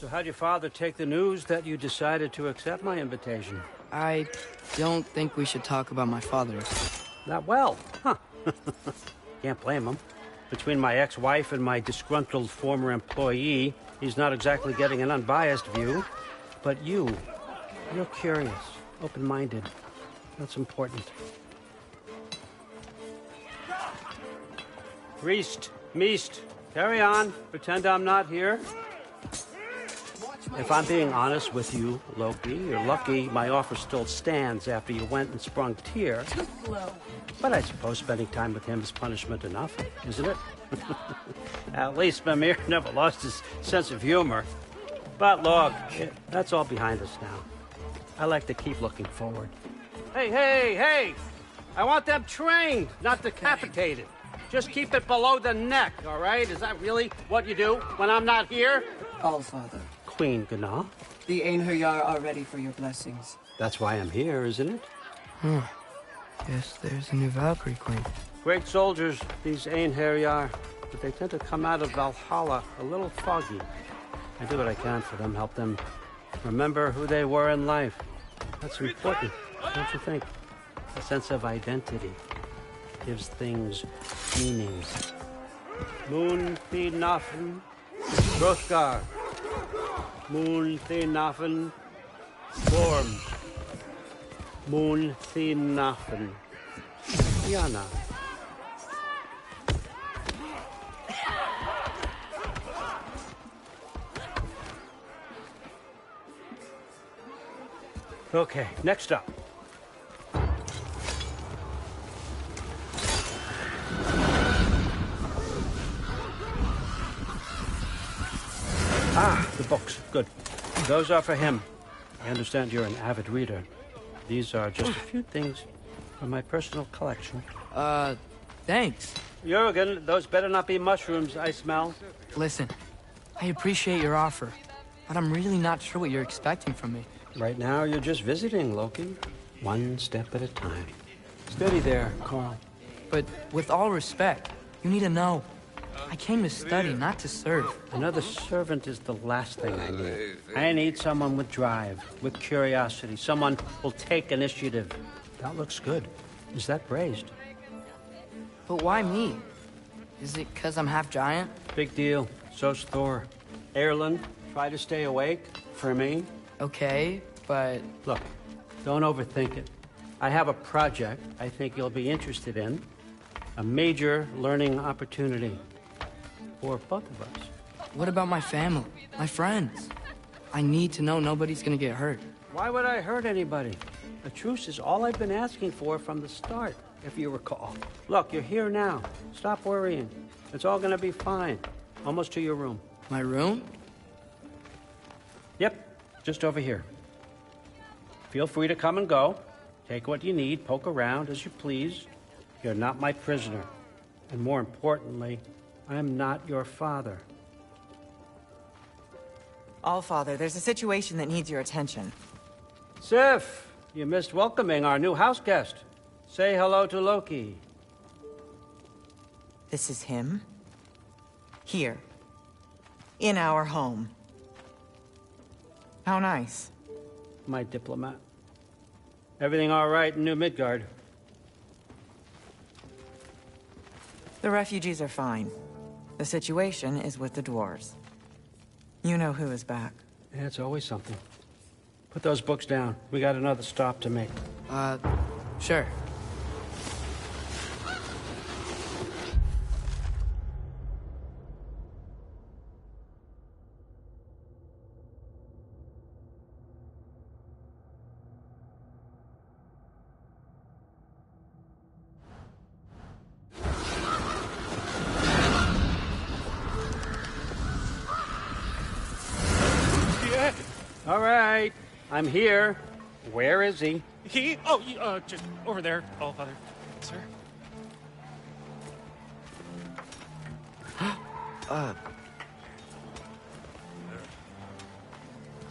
So how'd your father take the news that you decided to accept my invitation? I don't think we should talk about my father. Not well, huh? Can't blame him. Between my ex-wife and my disgruntled former employee, he's not exactly getting an unbiased view. But you're curious, open-minded. That's important. Priest, Meest, carry on. Pretend I'm not here. If I'm being honest with you, Loki, you're lucky my offer still stands after you went and sprung Tyr. But I suppose spending time with him is punishment enough, isn't it? At least Mimir never lost his sense of humor. But look, that's all behind us now. I like to keep looking forward. Hey! I want them trained, not decapitated. Just keep it below the neck, all right? Is that really what you do when I'm not here? Allfather. Queen Gná. The Einherjar are ready for your blessings. That's why I'm here, isn't it? Guess there's a new Valkyrie queen. Great soldiers, these Einherjar, but they tend to come out of Valhalla a little foggy. I do what I can for them, help them remember who they were in life. That's important, don't you think? A sense of identity gives things meaning. Moon Thinafen, Hrothgar. Moon Thinafen, Gorm. Moon Thinafen, Yana. Okay, next up. The books. Good. Those are for him. I understand you're an avid reader. These are just a few things from my personal collection. Thanks. Jurgen, those better not be mushrooms I smell. Listen, I appreciate your offer, but I'm really not sure what you're expecting from me. Right now, you're just visiting, Loki. One step at a time. Steady there, Carl. But with all respect, you need to know. I came to study, not to serve. Another servant is the last thing I need. I need someone with drive, with curiosity, someone who'll take initiative. That looks good. Is that praised? But why me? Is it because I'm half giant? Big deal. So's Thor. Erlen, try to stay awake for me. Okay, but... Look, don't overthink it. I have a project I think you'll be interested in. A major learning opportunity. For both of us. What about my family? My friends? I need to know nobody's gonna get hurt. Why would I hurt anybody? A truce is all I've been asking for from the start, if you recall. Look, you're here now. Stop worrying. It's all gonna be fine. Almost to your room. My room? Yep, just over here. Feel free to come and go. Take what you need, poke around as you please. You're not my prisoner. And more importantly, I'm not your father. Allfather, there's a situation that needs your attention. Sif, you missed welcoming our new house guest. Say hello to Loki. This is him? Here. In our home. How nice. My diplomat. Everything all right in New Midgard? The refugees are fine. The situation is with the dwarves. You know who is back. Yeah, it's always something. Put those books down. We got another stop to make. Sure. All right, I'm here. Where is he? He? Oh, just over there, Allfather, sir.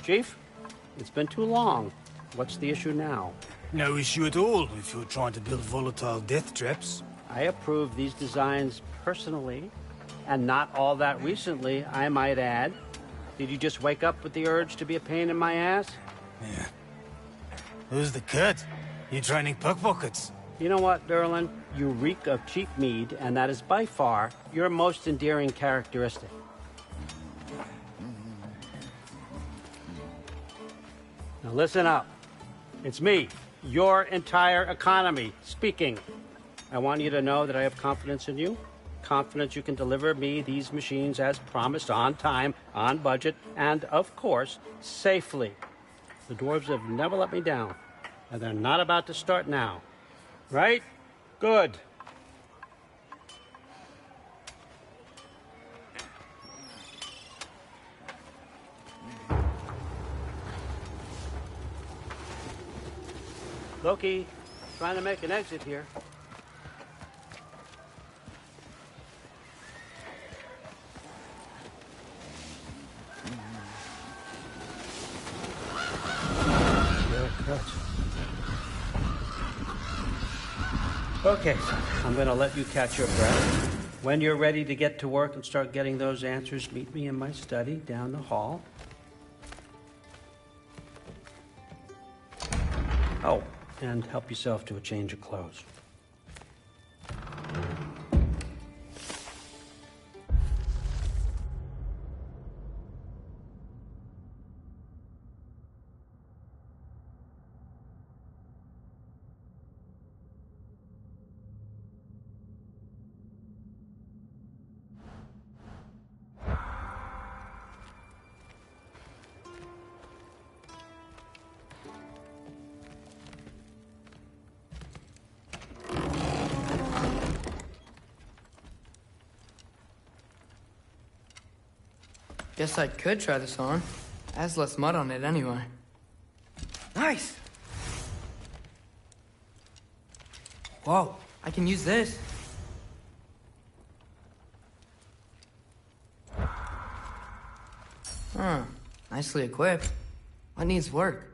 Chief, it's been too long. What's the issue now? No issue at all if you're trying to build volatile death traps. I approve these designs personally, and not all that recently, I might add. Did you just wake up with the urge to be a pain in my ass? Yeah. Who's the kid? You training pickpockets? You know what, Derlin? You reek of cheap mead, and that is by far your most endearing characteristic. Now listen up. It's me, your entire economy, speaking. I want you to know that I have confidence in you. Confidence you can deliver me these machines as promised, on time, on budget, and, of course, safely. The dwarves have never let me down, and they're not about to start now. Right? Good. Loki, trying to make an exit here. Okay, I'm gonna let you catch your breath. When you're ready to get to work and start getting those answers, meet me in my study down the hall. Oh, and help yourself to a change of clothes. Guess I could try this on. Has less mud on it anyway. Nice! Whoa, I can use this. Huh, nicely equipped. What needs work?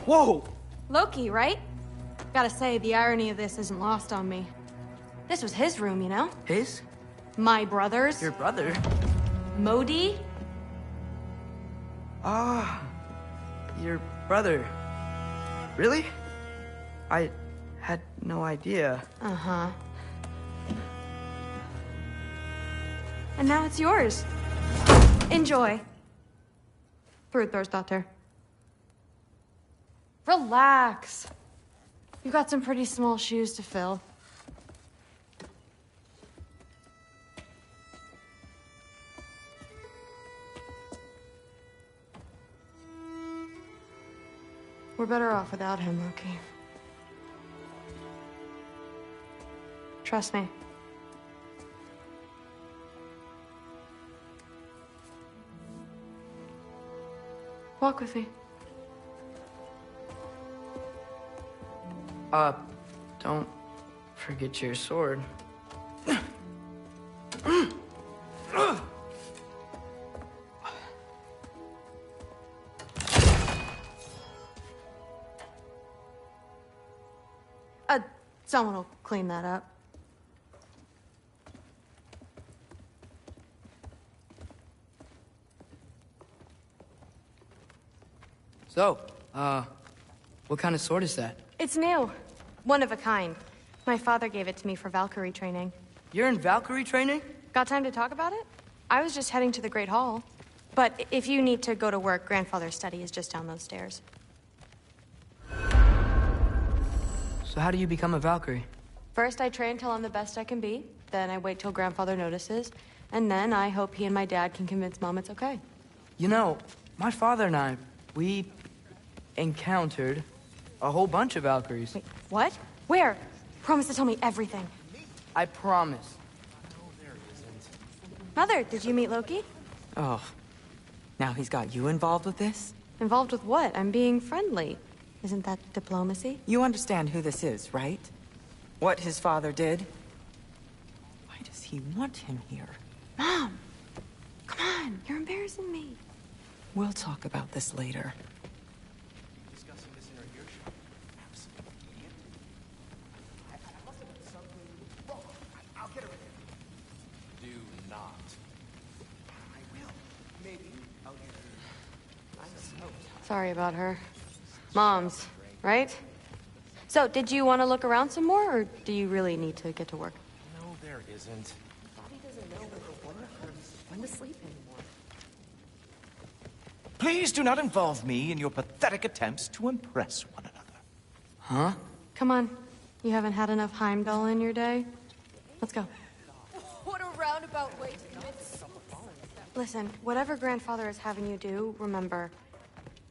Whoa! Loki, right? Gotta say, the irony of this isn't lost on me. This was his room, you know? His? My brother's. Your brother? Modi? Ah, your brother. Really? I had no idea. Uh-huh. And now it's yours. Enjoy. ATREUS Thor's daughter. Relax. You've got some pretty small shoes to fill. We're better off without him, Loki. Trust me. Walk with me. Don't forget your sword. Someone will clean that up. So, what kind of sword is that? It's new. One of a kind. My father gave it to me for Valkyrie training. You're in Valkyrie training? Got time to talk about it? I was just heading to the Great Hall. But if you need to go to work, Grandfather's study is just down those stairs. So how do you become a Valkyrie? First, I train till I'm the best I can be. Then I wait till Grandfather notices. And then I hope he and my dad can convince Mom it's okay. You know, my father and I, we encountered a whole bunch of Valkyries. Wait, what? Where? Promise to tell me everything. I promise. Mother, did you meet Loki? Oh, now he's got you involved with this? Involved with what? I'm being friendly. Isn't that diplomacy? You understand who this is, right? What his father did? Why does he want him here? Mom! Come on, you're embarrassing me. We'll talk about this later. Discussing this in our earshot. Absolute idiot. I must have been something wrong. I'll get her in. Do not. I will. Maybe I'll get her. I'm so tired. Sorry about her. Mom's, right? So, did you want to look around some more, or do you really need to get to work? No, there isn't. Bobby doesn't know when to sleep anymore. Please do not involve me in your pathetic attempts to impress one another. Huh? Come on. You haven't had enough Heimdall in your day? Let's go. What a roundabout way to commit. Listen, whatever Grandfather is having you do, remember,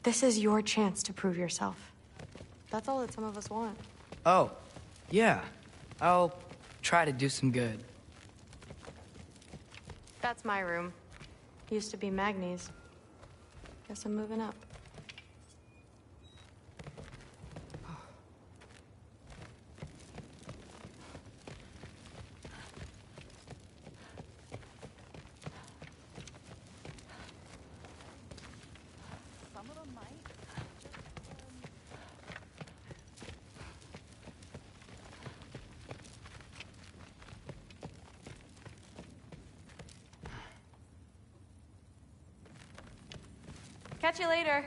this is your chance to prove yourself. That's all that some of us want. Oh, yeah. I'll try to do some good. That's my room. Used to be Magni's. Guess I'm moving up. Catch you later.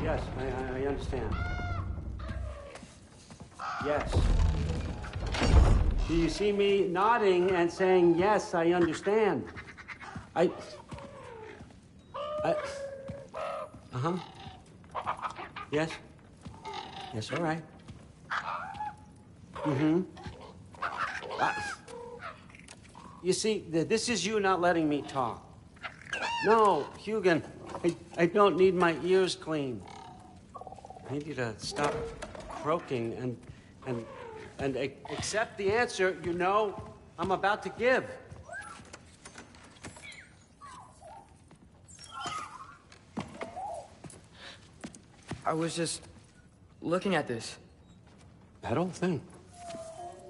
Yes, I understand. Yes. Do you see me nodding and saying, yes, I understand? Uh-huh. Yes? Yes, all right. Mm-hmm. You see, this is you not letting me talk. No, Hugin, I don't need my ears cleaned. I need you to stop croaking and accept the answer you know I'm about to give. I was just looking at this. That old thing.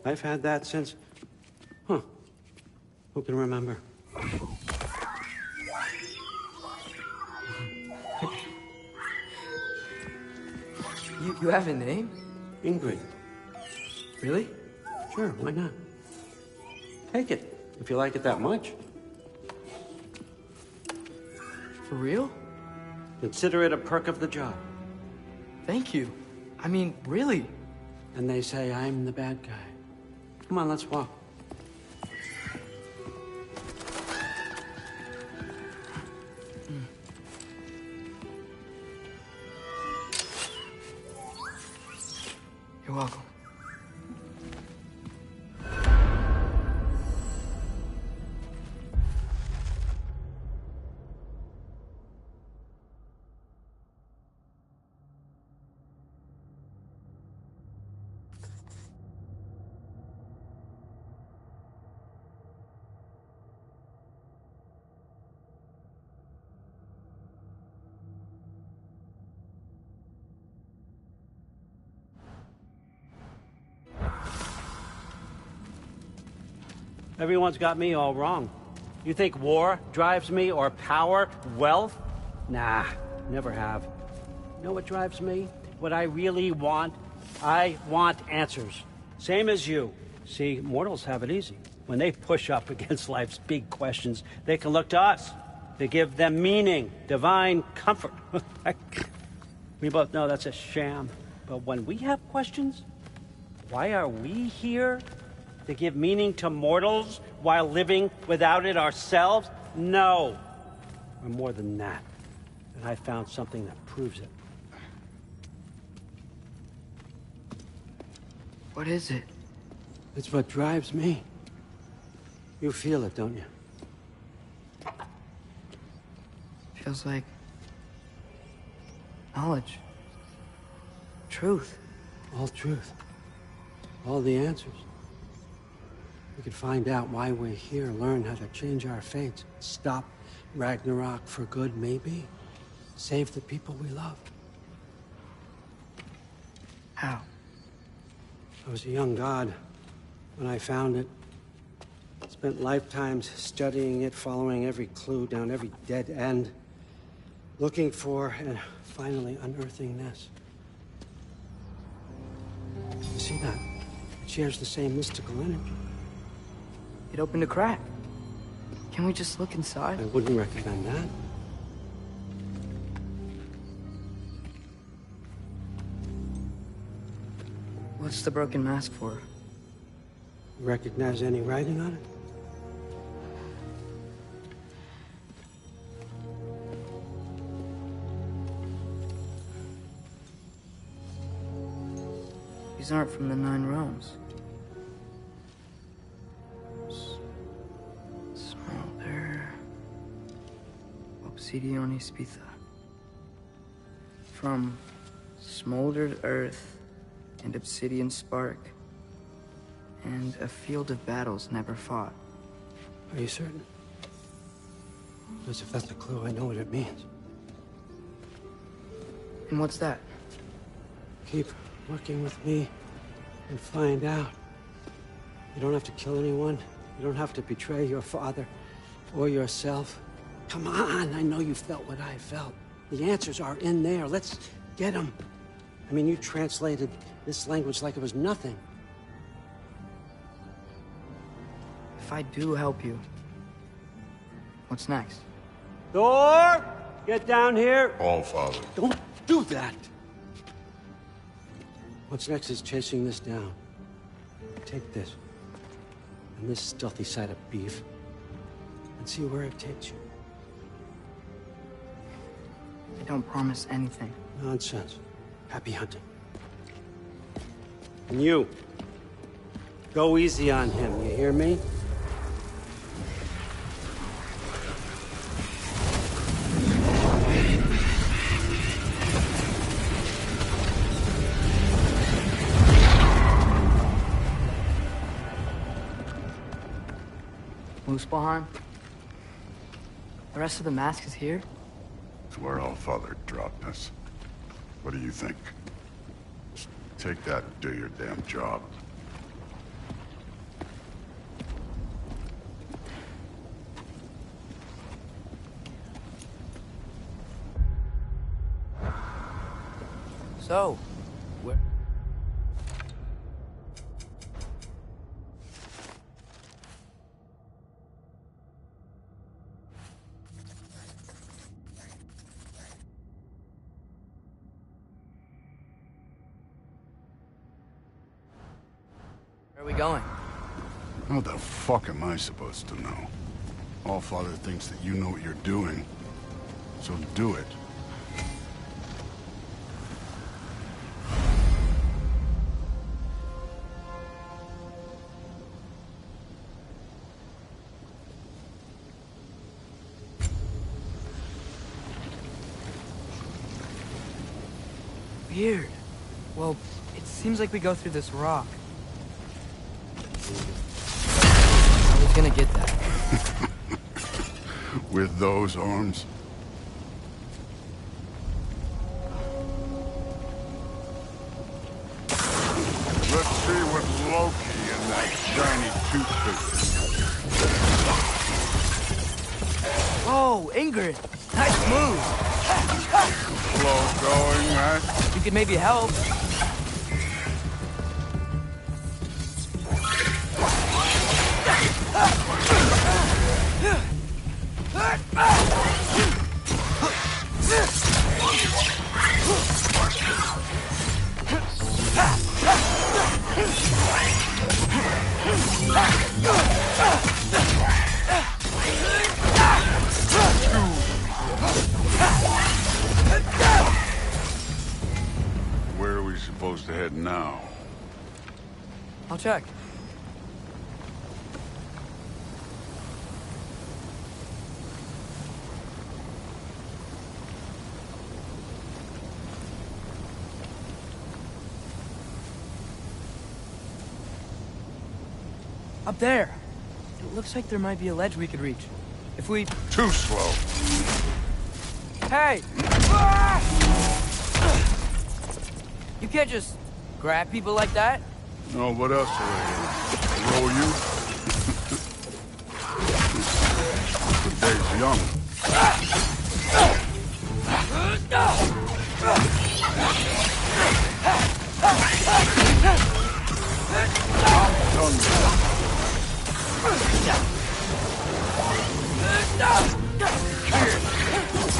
I've had that since... Huh. Who can remember? You have a name? Ingrid. Really? Sure, why not? Take it, if you like it that much. For real? Consider it a perk of the job. Thank you. I mean, really. And they say I'm the bad guy. Come on, let's walk. You're welcome. Everyone's got me all wrong. You think war drives me, or power, wealth? Nah, never have. You know what drives me? What I really want? I want answers. Same as you. See, mortals have it easy. When they push up against life's big questions, they can look to us. They give them meaning, divine comfort. We both know that's a sham. But when we have questions, why are we here? To give meaning to mortals while living without it ourselves? No. We're more than that. And I found something that proves it. What is it? It's what drives me. You feel it, don't you? Feels like knowledge. Truth. All truth. All the answers. We could find out why we're here, learn how to change our fates, stop Ragnarok for good, maybe. Save the people we love. How? I was a young god when I found it. Spent lifetimes studying it, following every clue down every dead end, looking for and finally unearthing this. You see that? It shares the same mystical energy. It opened a crack. Can we just look inside? I wouldn't recommend that. What's the broken mask for? Recognize any writing on it? These aren't from the Nine Realms. Smolder. Obsidione Spitha. From smoldered earth and obsidian spark. And a field of battles never fought. Are you certain? Because if that's a clue, I know what it means. And what's that? Keep working with me and find out. You don't have to kill anyone. You don't have to betray your father or yourself. Come on, I know you felt what I felt. The answers are in there. Let's get them. I mean, you translated this language like it was nothing. If I do help you, what's next? Thor! Get down here! All, Father. Don't do that! What's next is chasing this down. Take this, and this stealthy side of beef, and see where it takes you. I don't promise anything. Nonsense. Happy hunting. And you, go easy on him, you hear me? Muspelheim? The rest of the mask is here? It's where All Father dropped us. What do you think? Just take that and do your damn job. So, Where? Where are we going? How the fuck am I supposed to know? Allfather thinks that you know what you're doing, so do it. Weird. Well, it seems like we go through this rock. I was gonna get that. With those arms? Let's see what Loki and that shiny toothpick. Whoa, Ingrid! Nice move! Slow going, right? You could maybe help. Where are we supposed to head now? I'll check. Up there. It looks like there might be a ledge we could reach. If we... Too slow. Hey! You can't just grab people like that. No, what else are they? Roll you? The day's young. I'm done.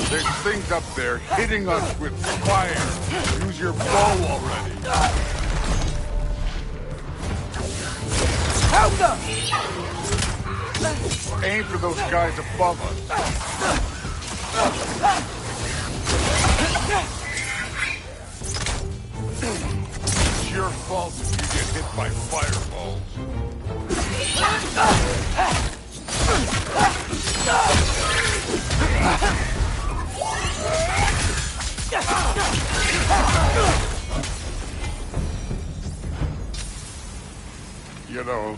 There's things up there hitting us with fire. Use your bow already. Help them! Aim for those guys above us. It's your fault if you get hit by fireballs. You know,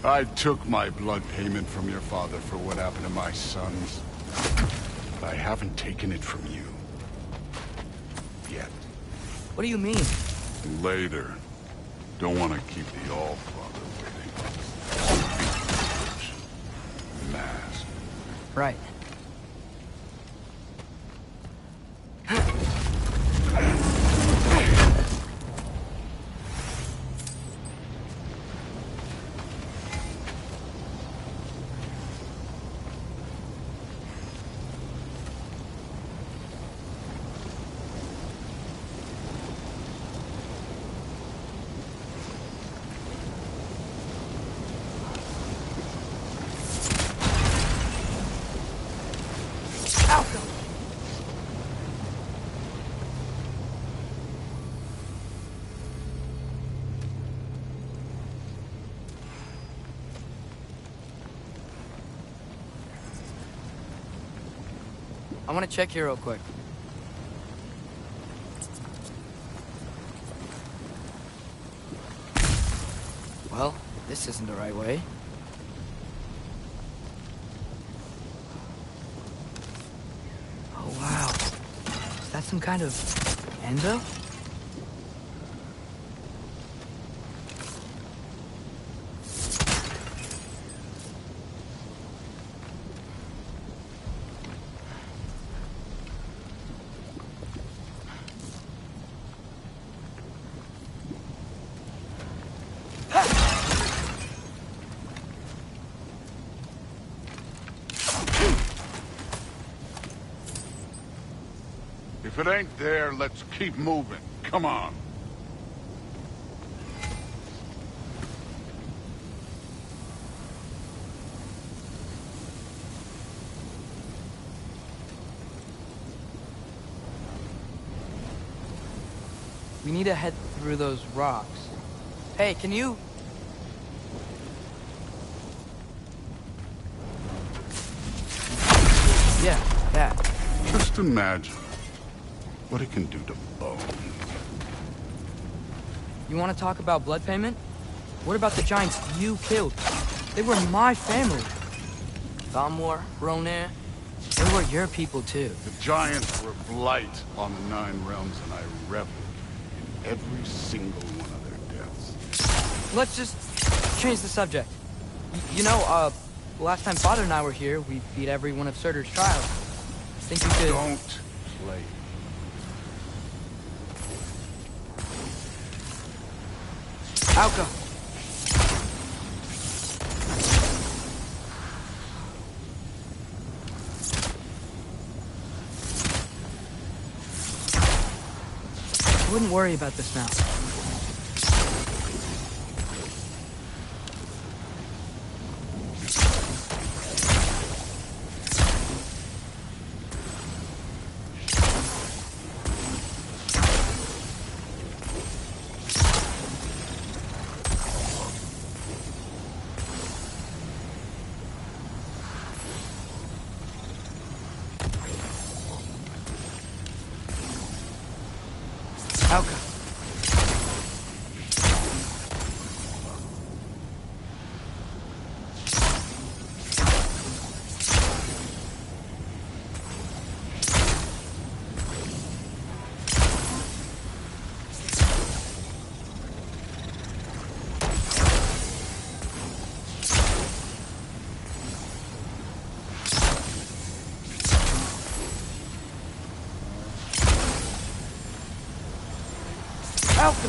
I took my blood payment from your father for what happened to my sons. But I haven't taken it from you. Yet. What do you mean? Later. Don't want to keep the Allfather waiting. Mask. Right. I want to check here real quick. Well, this isn't the right way. Oh, wow. Is that some kind of endo? If it ain't there, let's keep moving. Come on. We need to head through those rocks. Hey, can you... Yeah, that. Just imagine what it can do to bone. You want to talk about blood payment? What about the giants you killed? They were my family. Thamor, Ronan, they were your people too. The giants were blight on the 9 realms, and I reveled in every single one of their deaths. Let's just change the subject. You know, last time Father and I were here, we beat every one of Surtur's trials. Think you could... Don't play. Alka! I wouldn't worry about this now. Alka. Alka. Alka.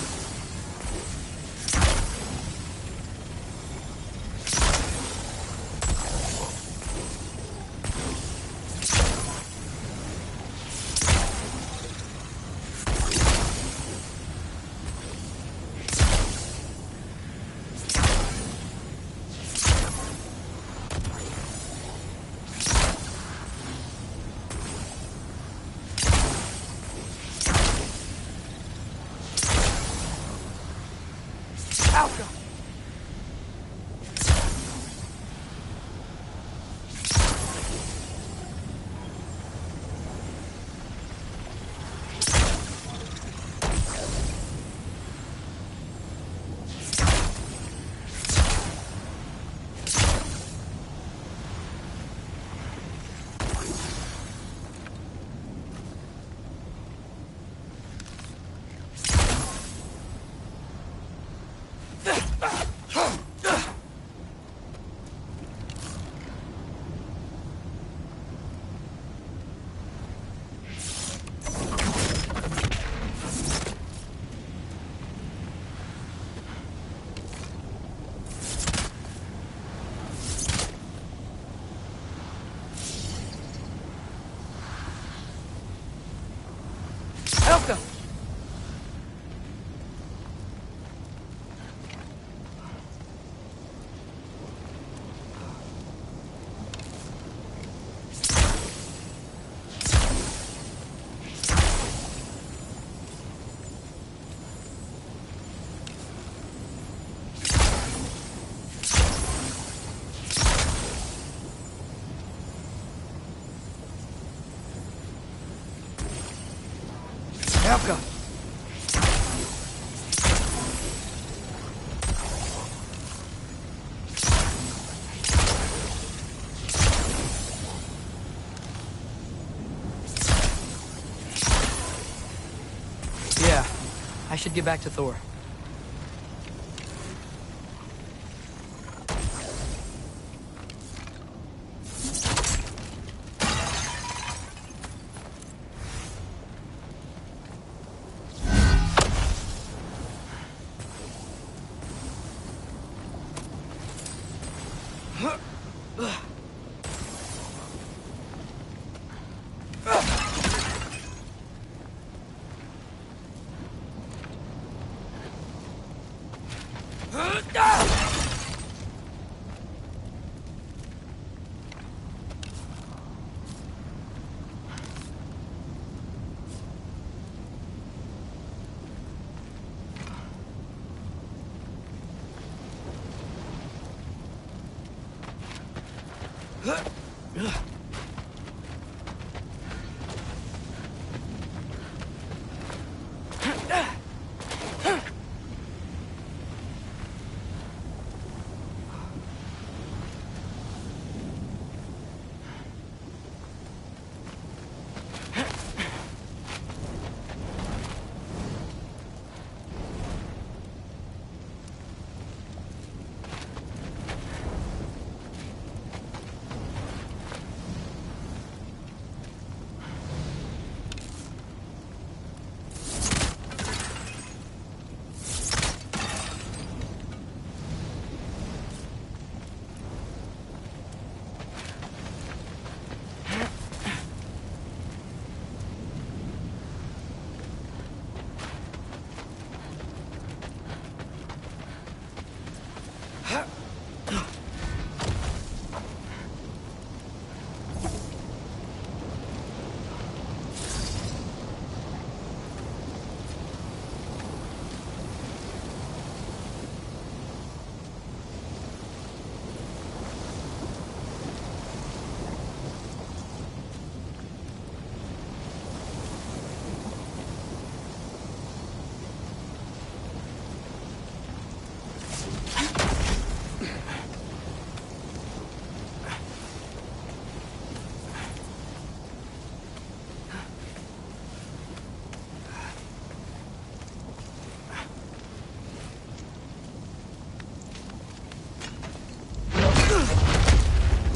Alka. Alka. Yeah, I should get back to Thor.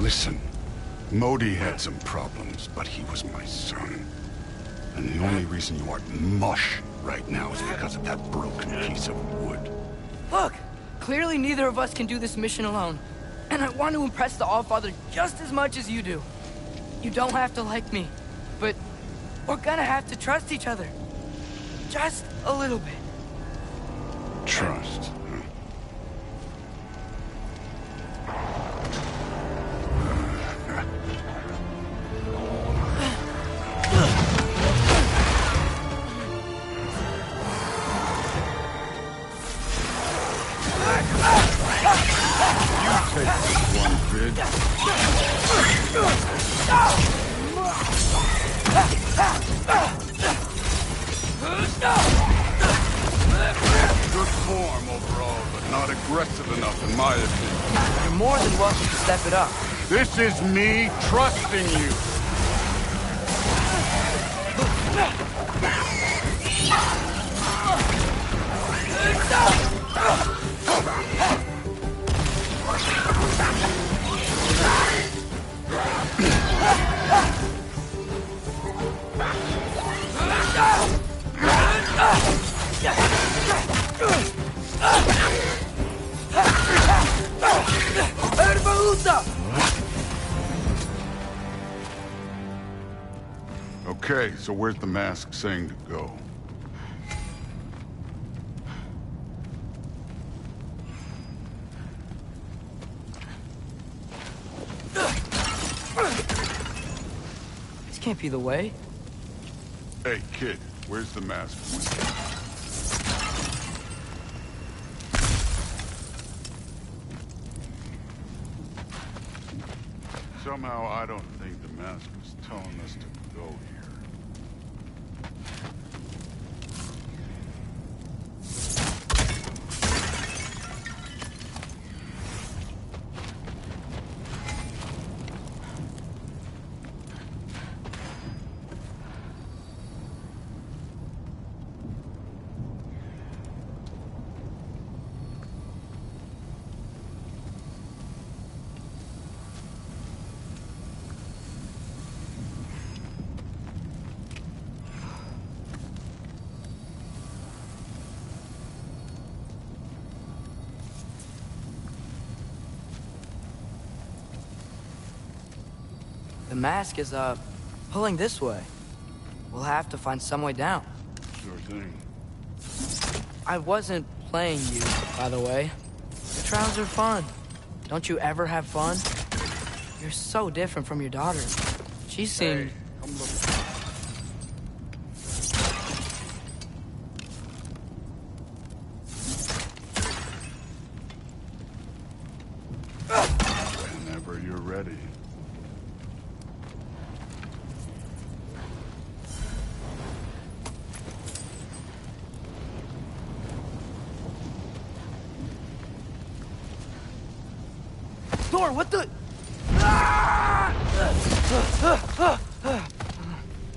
Listen, Modi had some problems, but he was my son. And the only reason you aren't mush right now is because of that broken piece of wood. Look! Clearly neither of us can do this mission alone. And I want to impress the Allfather just as much as you do. You don't have to like me, but we're gonna have to trust each other. Just a little bit. Trust. Huh? Good form overall, but not aggressive enough in my opinion. You're more than welcome to step it up. This is me trusting you. Okay, so where's the mask saying to go? This can't be the way. Hey, kid, where's the mask pointing? Somehow, I don't think the mask was telling us to go here. The mask is, pulling this way. We'll have to find some way down. Sure thing. I wasn't playing you, by the way. The trials are fun. Don't you ever have fun? You're so different from your daughter. She seemed... Hey, come look. Whenever you're ready. Thor, what the?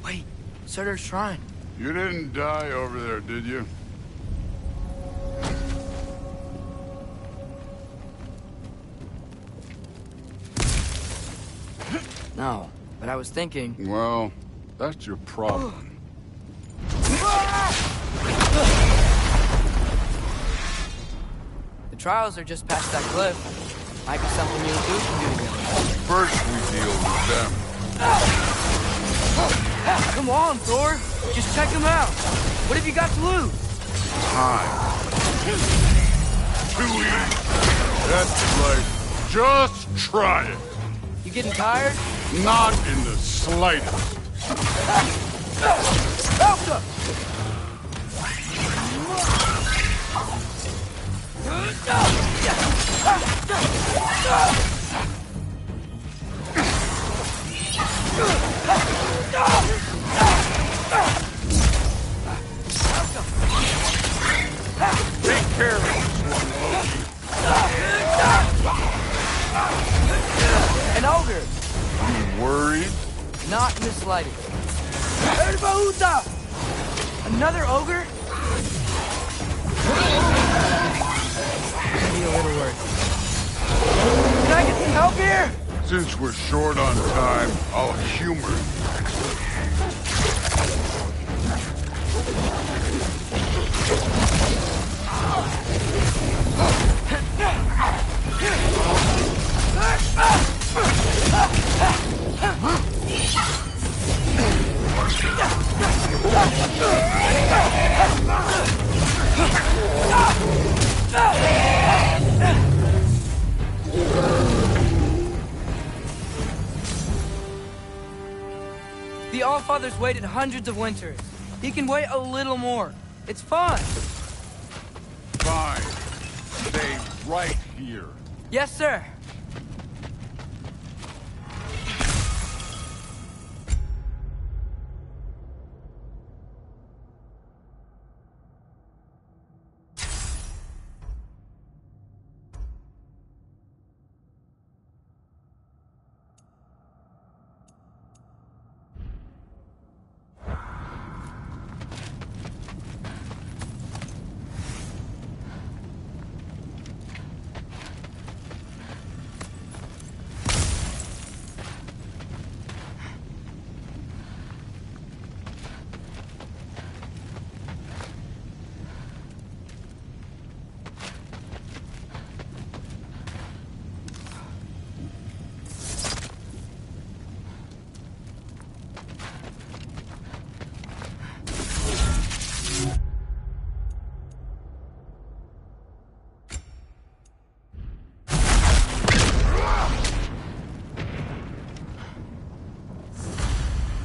Wait, Surtur's shrine. You didn't die over there, did you? No, but I was thinking... Well, that's your problem. The trials are just past that cliff. Might be something you and Zeus can do together. First we deal with them. Come on, Thor. Just check them out. What have you got to lose? Time. Too easy. That's right. Just try it. You getting tired? Not in the slightest. Alpha! Take care of this one, Loki. An ogre. You worried? Not in the slightest. Another ogre? Maybe a little worse. Can I get some help here? Since we're short on time, I'll humor you. The Allfather's waited hundreds of winters. He can wait a little more. It's fun. Fine. Stay right here. Yes, sir.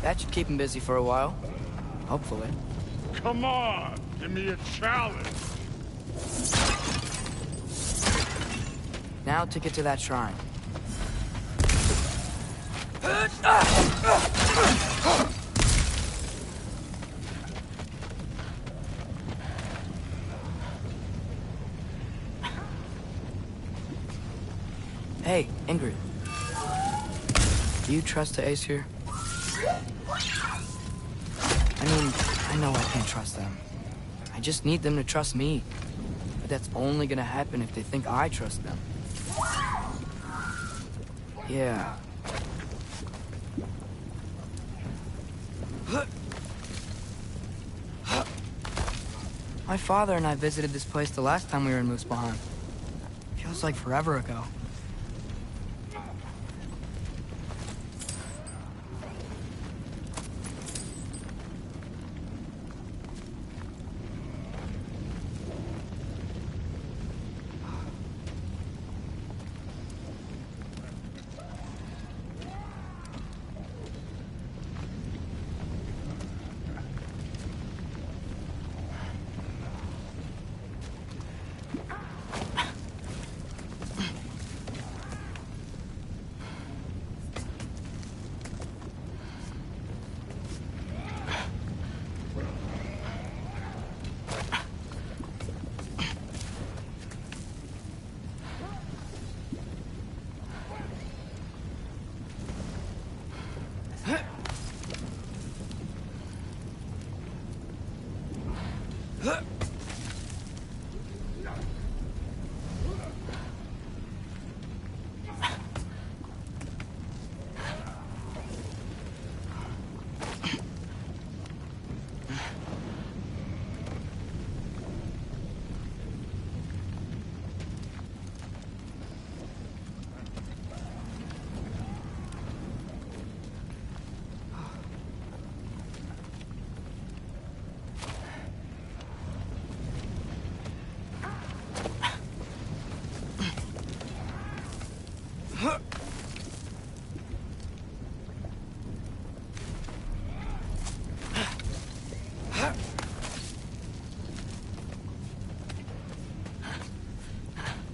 That should keep him busy for a while. Hopefully. Come on, give me a challenge. Now to get to that shrine. Hey, Ingrid. Do you trust the Ace here? I mean, I know I can't trust them. I just need them to trust me. But that's only gonna happen if they think I trust them. Yeah. My father and I visited this place the last time we were in Muspelheim. Feels like forever ago.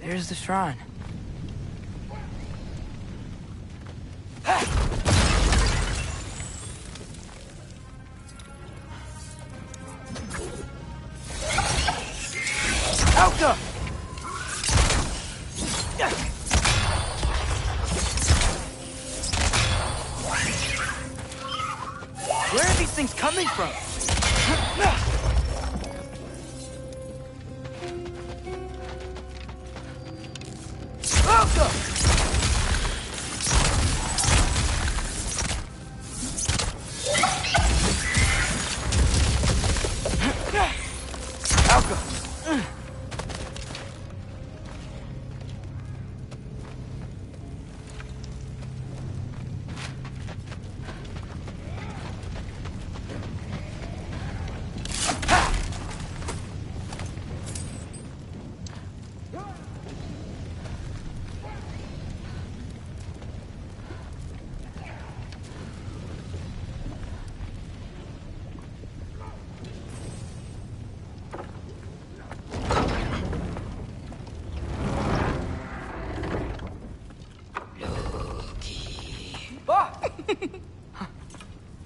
There's the shrine. Alka! Where are these things coming from? Alka! Alka!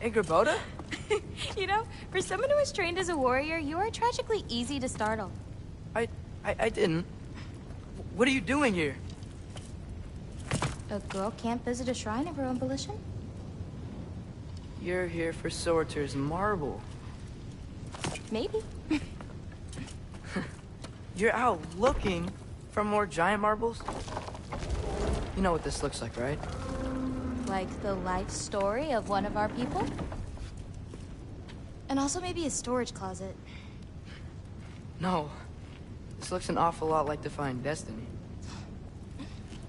Hey, Gerboda? You know, for someone who was trained as a warrior, you are tragically easy to startle. I didn't. What are you doing here? A girl can't visit a shrine of her own volition? You're here for Sorter's marble. Maybe. You're out looking for more giant marbles? You know what this looks like, right? Like the life story of one of our people? And also maybe a storage closet. No. This looks an awful lot like Defying Destiny.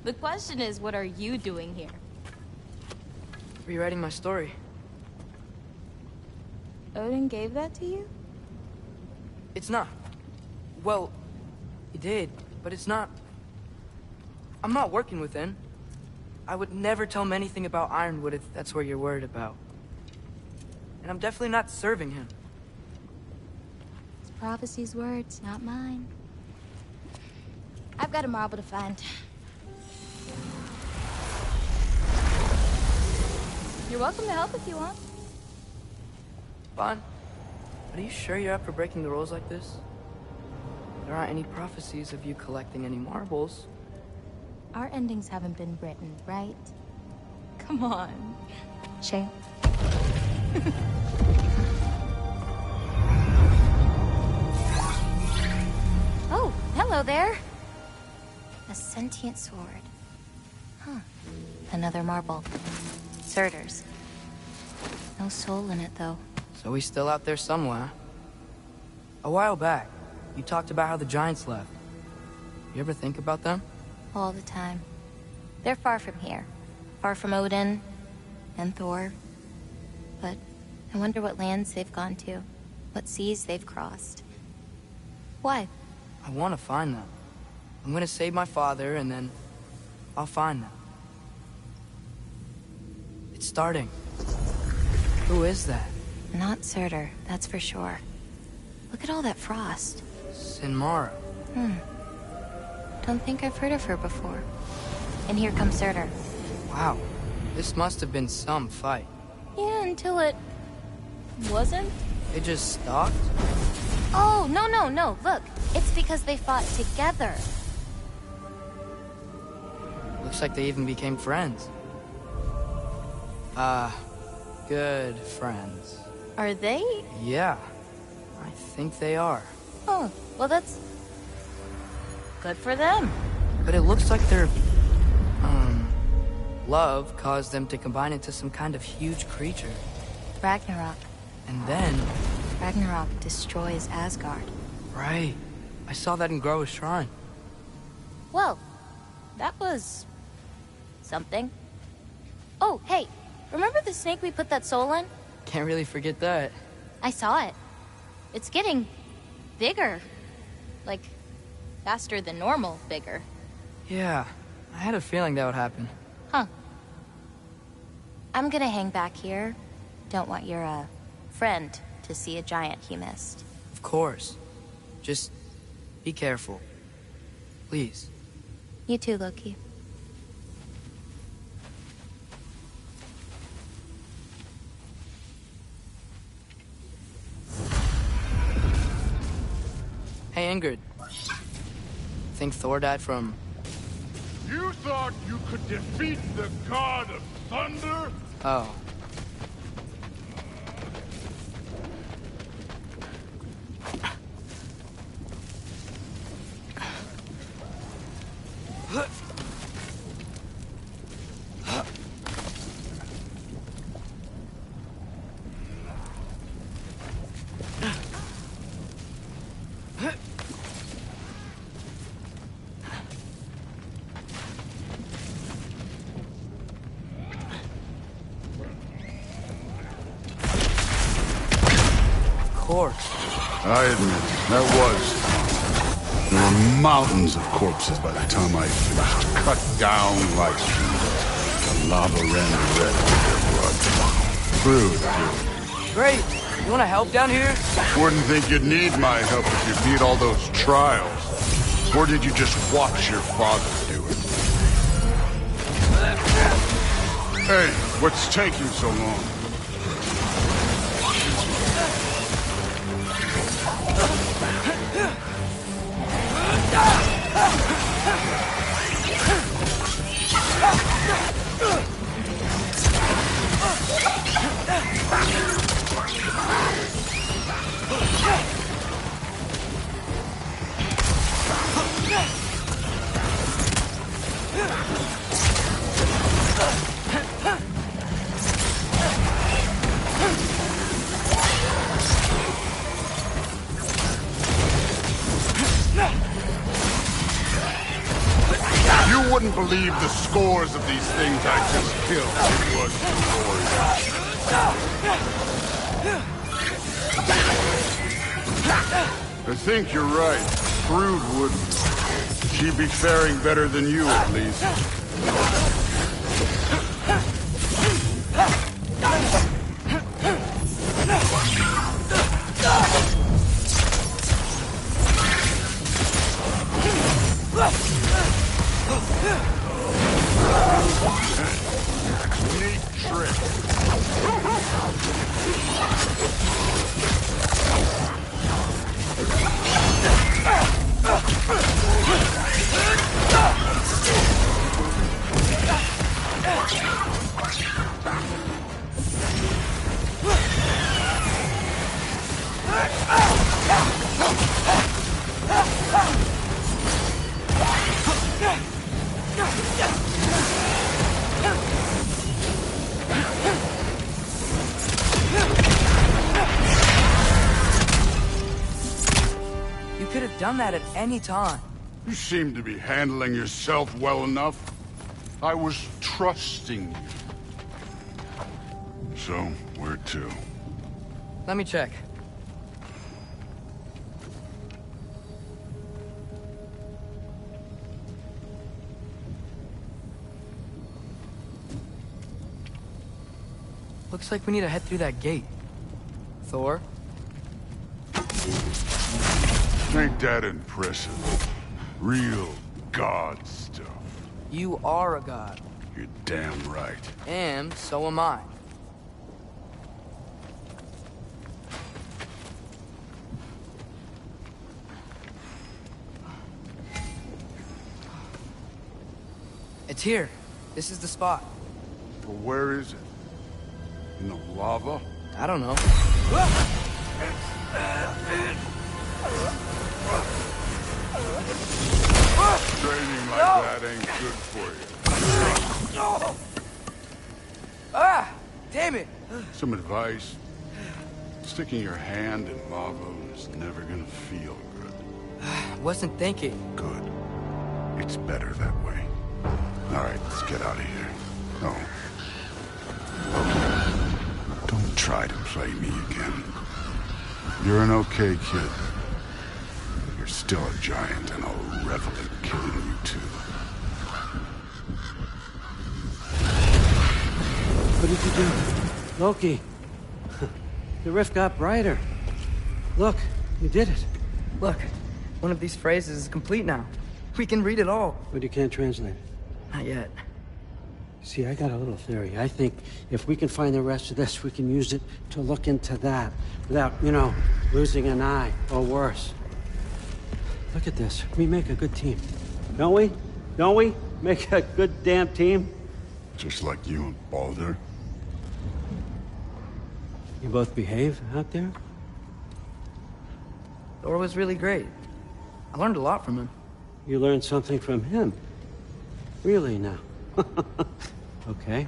The question is, what are you doing here? Rewriting my story. Odin gave that to you? It's not. Well, he did, but it's not. I'm not working with him. I would never tell him anything about Ironwood if that's what you're worried about. And I'm definitely not serving him. It's prophecy's words, not mine. I've got a marble to find. You're welcome to help if you want. Bon, are you sure you're up for breaking the rules like this? There aren't any prophecies of you collecting any marbles. Our endings haven't been written, right? Come on, champ. Oh, hello there. A sentient sword. Huh. Another marble. Surtur's. No soul in it, though. So he's still out there somewhere. A while back, you talked about how the giants left. You ever think about them? All the time. They're far from here. Far from Odin and Thor. But I wonder what lands they've gone to. What seas they've crossed. Why? I want to find them. I'm gonna save my father, and then I'll find them. It's starting. Who is that? Not Surtur, that's for sure. Look at all that frost. Sinmara. Don't think I've heard of her before. And here comes Surtur. Wow. This must have been some fight. Yeah, until it... wasn't? It just stopped? Oh, no. Look, it's because they fought together. Looks like they even became friends. Good friends. Are they? Yeah, I think they are. Oh, well that's... good for them. But it looks like their, love caused them to combine into some kind of huge creature. Ragnarok. And then... Ragnarok destroys Asgard. Right. I saw that in GoW's shrine. Well, that was... something. Oh, hey, remember the snake we put that soul in? Can't really forget that. I saw it. It's getting... bigger. Like, faster than normal bigger. Yeah, I had a feeling that would happen. Huh. I'm gonna hang back here. Don't want your, friend to see a giant he missed. Of course. Just be careful. Please. You too, Loki. Hey, Ingrid. Think Thor died from... You thought you could defeat the god of thunder? Oh. I admit, that was. There were mountains of corpses by the time I finished. Cut down like the lava ran red with their blood. Crude, too. Great. You want to help down here? Wouldn't think you'd need my help if you beat all those trials. Or did you just watch your father do it? Hey, what's taking so long? You wouldn't believe the scores of these things I just killed. It was glorious. I think you're right. Brood wouldn't. She'd be faring better than you, at least. Neat trick. You could have done that at any time. You seem to be handling yourself well enough. I was trusting you. So, where to? Let me check. Looks like we need to head through that gate. Thor? Ain't that impressive? Real god stuff. You are a god. You're damn right. And so am I. It's here. This is the spot. But where is it? In the lava? I don't know. Training like that ain't good for you. Ah! Damn it! Some advice. Sticking your hand in lava is never gonna feel good. Wasn't thinking. Good. It's better that way. Alright, let's get out of here. Oh. Okay. Don't try to play me again. You're an okay kid. But you're still a giant, and I'll revel in killing you too. What did you do? Loki. The rift got brighter. Look, you did it. Look, one of these phrases is complete now. We can read it all. But you can't translate it. Not yet. See, I got a little theory. I think if we can find the rest of this, we can use it to look into that without, you know, losing an eye or worse. Look at this. We make a good team. Don't we? Don't we? Make a good damn team? Just like you and Baldur. You both behave out there? Thor was really great. I learned a lot from him. You learned something from him? Really now? Okay.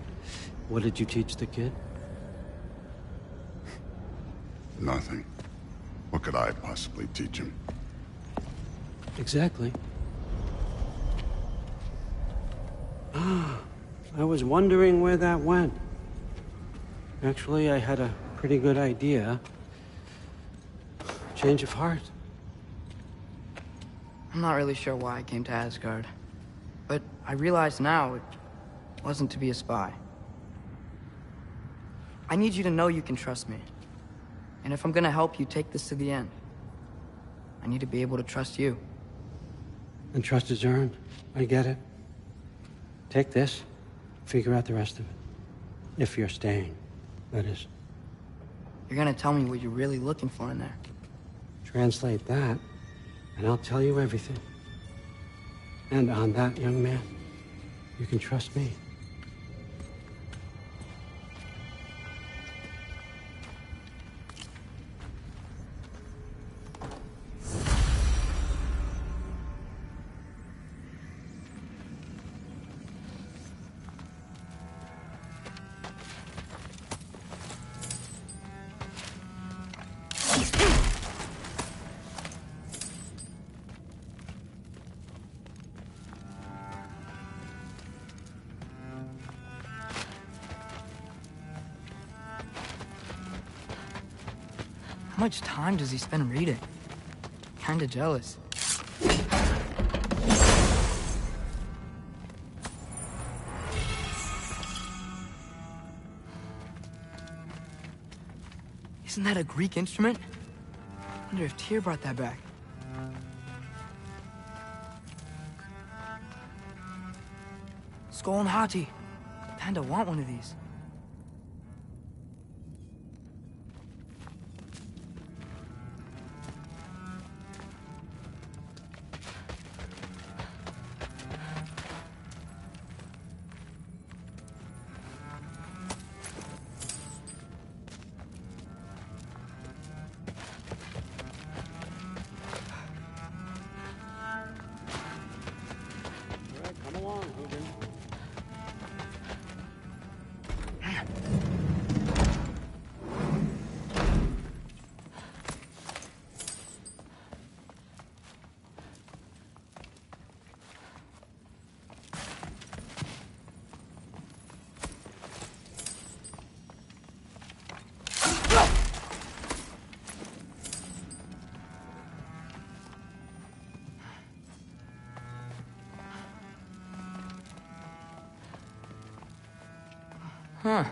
What did you teach the kid? Nothing. What could I possibly teach him? Exactly. I was wondering where that went. Actually, I had a pretty good idea. Change of heart. I'm not really sure why I came to Asgard. But I realize now it wasn't to be a spy. I need you to know you can trust me. And if I'm gonna help you take this to the end, I need to be able to trust you. And trust is earned. I get it. Take this, figure out the rest of it. If you're staying, that is. You're gonna tell me what you're really looking for in there. Translate that, and I'll tell you everything. And on that, young man, you can trust me. How much time does he spend reading? Kinda jealous. Isn't that a Greek instrument? I wonder if Tyr brought that back. Skull and Hati. Kinda want one of these. Come along, Odin. Huh.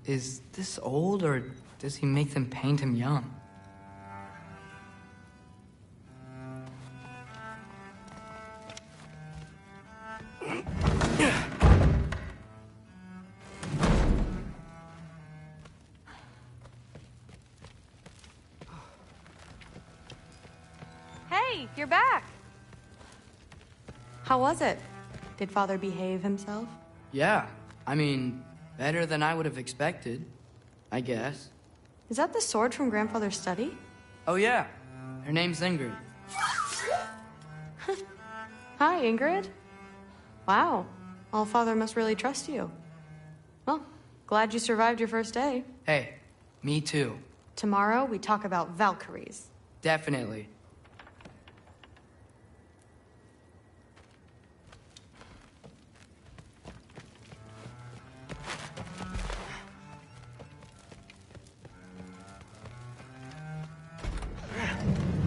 Is this old, or does he make them paint him young? Hey, you're back. How was it? Did Father behave himself? Yeah. I mean, better than I would have expected, I guess. Is that the sword from Grandfather's study? Oh yeah. Her name's Ingrid. Hi, Ingrid. Wow. Allfather must really trust you. Well, glad you survived your first day. Hey, me too. Tomorrow, we talk about Valkyries. Definitely.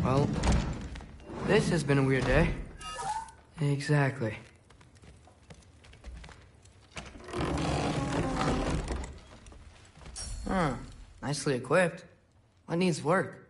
Well, this has been a weird day. Exactly. Huh. Nicely equipped. What needs work?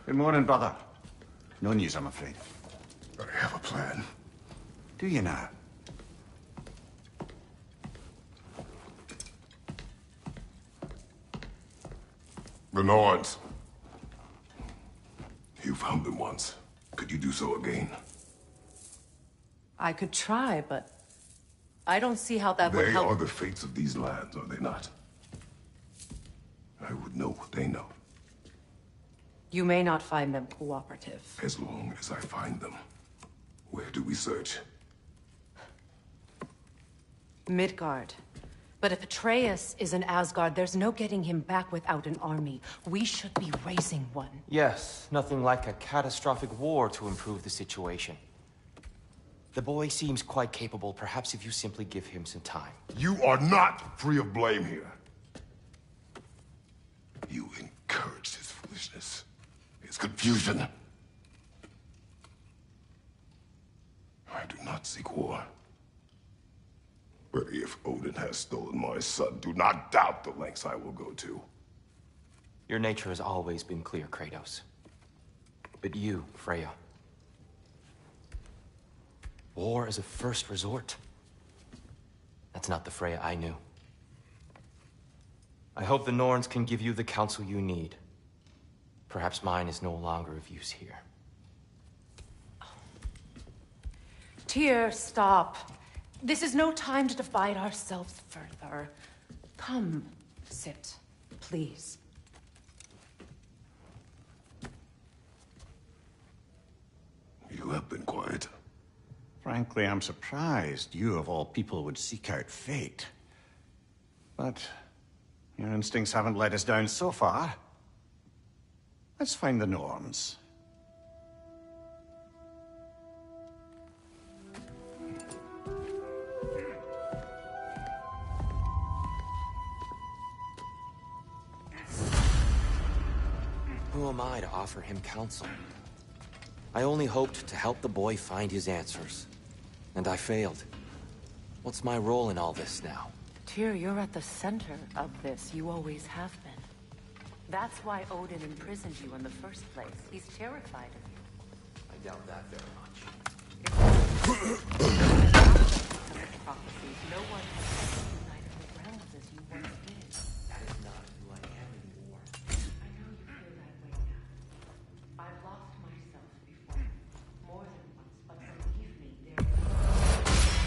Good morning, brother. No news, I'm afraid. I have a plan. Do you now? The Norns. You found them once. Could you do so again? I could try, but I don't see how that would They help. are the fates of these lands, are they not? I would know what they know, You may not find them cooperative. as long as I find them. Where do we search? Midgard. But if Atreus is in Asgard, there's no getting him back without an army. We should be raising one. Yes, nothing like a catastrophic war to improve the situation. The boy seems quite capable. Perhaps if you simply give him some time. You are not free of blame here. You encouraged his foolishness, his confusion. I do not seek war. But if Odin has stolen my son, do not doubt the lengths I will go to. Your nature has always been clear, Kratos. But you, Freya. War is a first resort. That's not the Freya I knew. I hope the Norns can give you the counsel you need. Perhaps mine is no longer of use here. Tyr, stop. This is no time to divide ourselves further. Come, sit, please. You have been quiet. Frankly, I'm surprised you, of all people, would seek out fate. But your instincts haven't let us down so far. Let's find the Norns. Who am I to offer him counsel? I only hoped to help the boy find his answers. And I failed. What's my role in all this now? Tyr, you're at the center of this. You always have been. That's why Odin imprisoned you in the first place. He's terrified of you. I doubt that very much. Prophecies. No one has ever united the realms as you once did. That is not who I am anymore. I know you feel that way now. I've lost myself before. More than once, but believe me, there is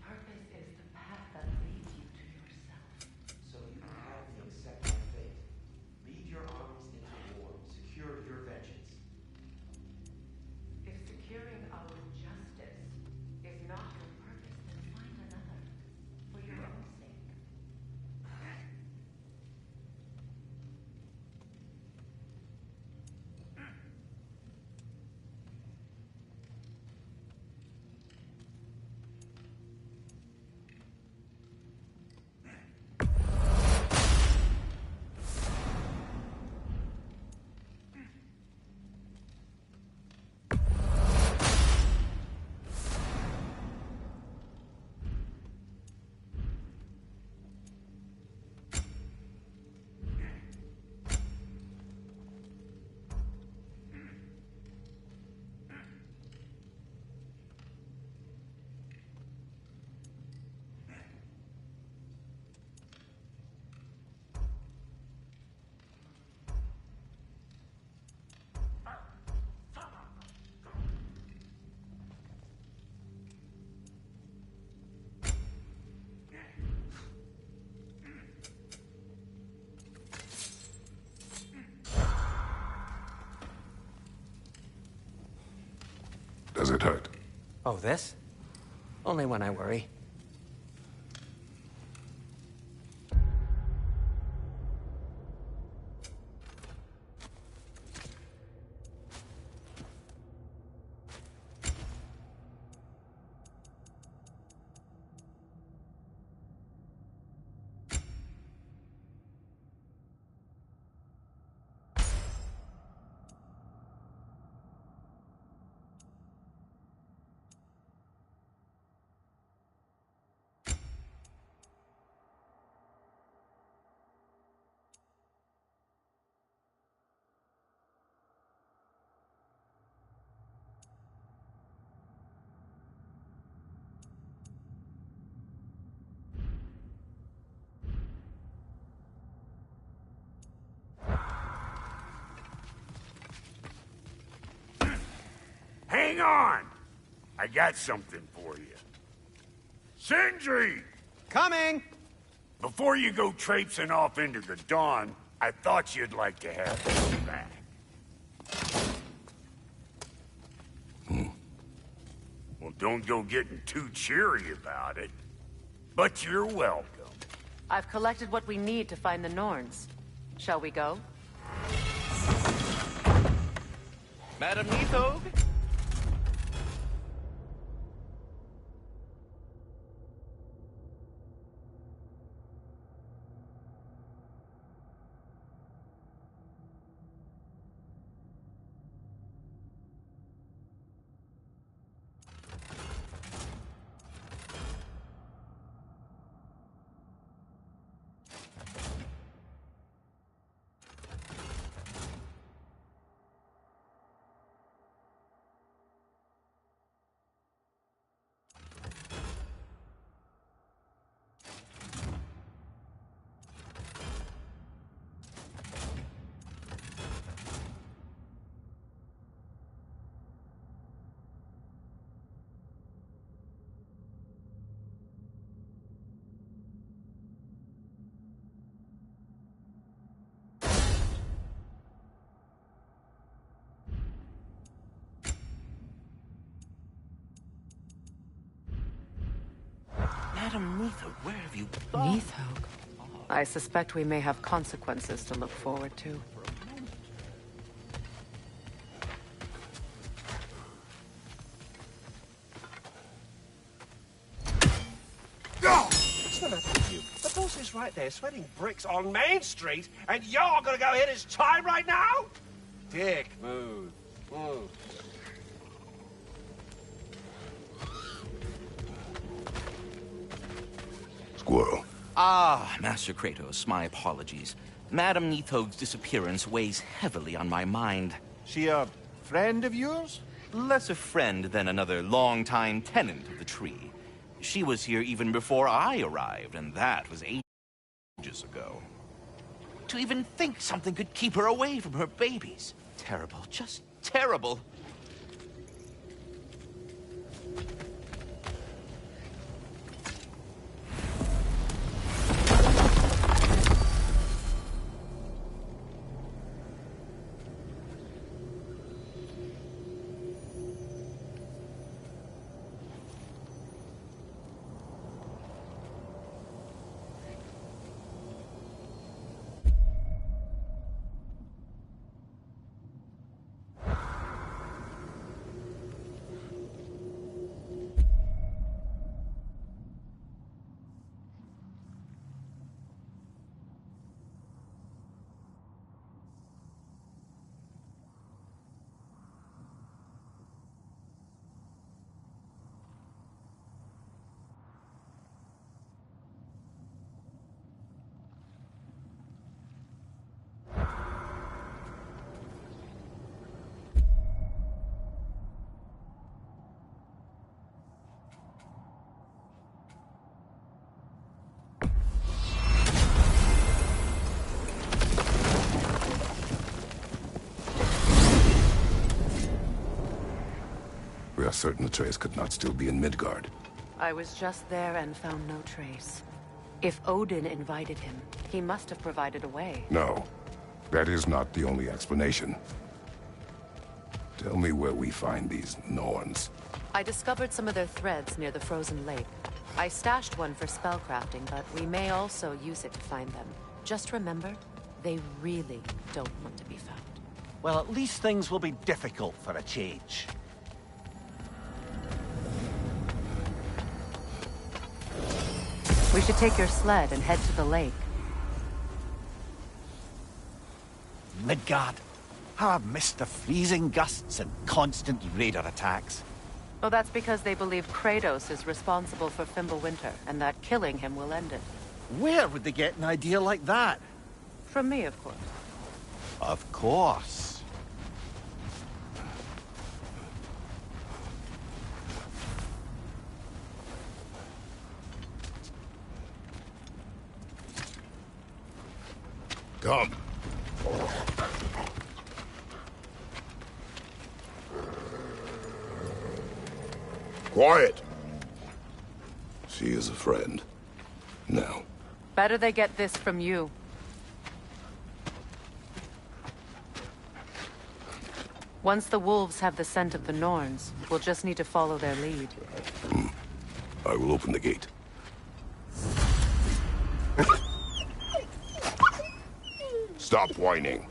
purpose is the path that leads you to yourself. So you can have me accept my fate. Lead your armies into war. Secure your vengeance. If securing our justice is not your purpose, then find another. For your own sake. Does it hurt? Oh, this? Only when I worry. Hang on! I got something for you. Sindri! Coming! Before you go traipsing off into the dawn, I thought you'd like to have this back. Well, don't go getting too cheery about it. But you're welcome. I've collected what we need to find the Norns. Shall we go? Madam Niflheim? Madam Niflheim, where have you gone? Niflheim? I suspect we may have consequences to look forward to. What's the matter with you? The boss is right there sweating bricks on Main Street, and you're gonna go hit his time right now? Dick move. Move. Squirrel. Ah, Master Kratos, my apologies. Madam Niflheim's disappearance weighs heavily on my mind. She a friend of yours? Less a friend than another long-time tenant of the tree. She was here even before I arrived, and that was ages ago. To even think something could keep her away from her babies. Terrible, just terrible. We are certain Atreus could not still be in Midgard. I was just there and found no trace. If Odin invited him, he must have provided a way. No, that is not the only explanation. Tell me where we find these Norns. I discovered some of their threads near the frozen lake. I stashed one for spellcrafting, but we may also use it to find them. Just remember, they really don't want to be found. Well, at least things will be difficult for a change. We should take your sled and head to the lake. Midgard. How I've missed the freezing gusts and constant raider attacks. Well, that's because they believe Kratos is responsible for Fimbulwinter, and that killing him will end it. Where would they get an idea like that? From me, of course. Of course. Come. Quiet! She is a friend. Now. Better they get this from you. Once the wolves have the scent of the Norns, we'll just need to follow their lead. I will open the gate. Stop whining.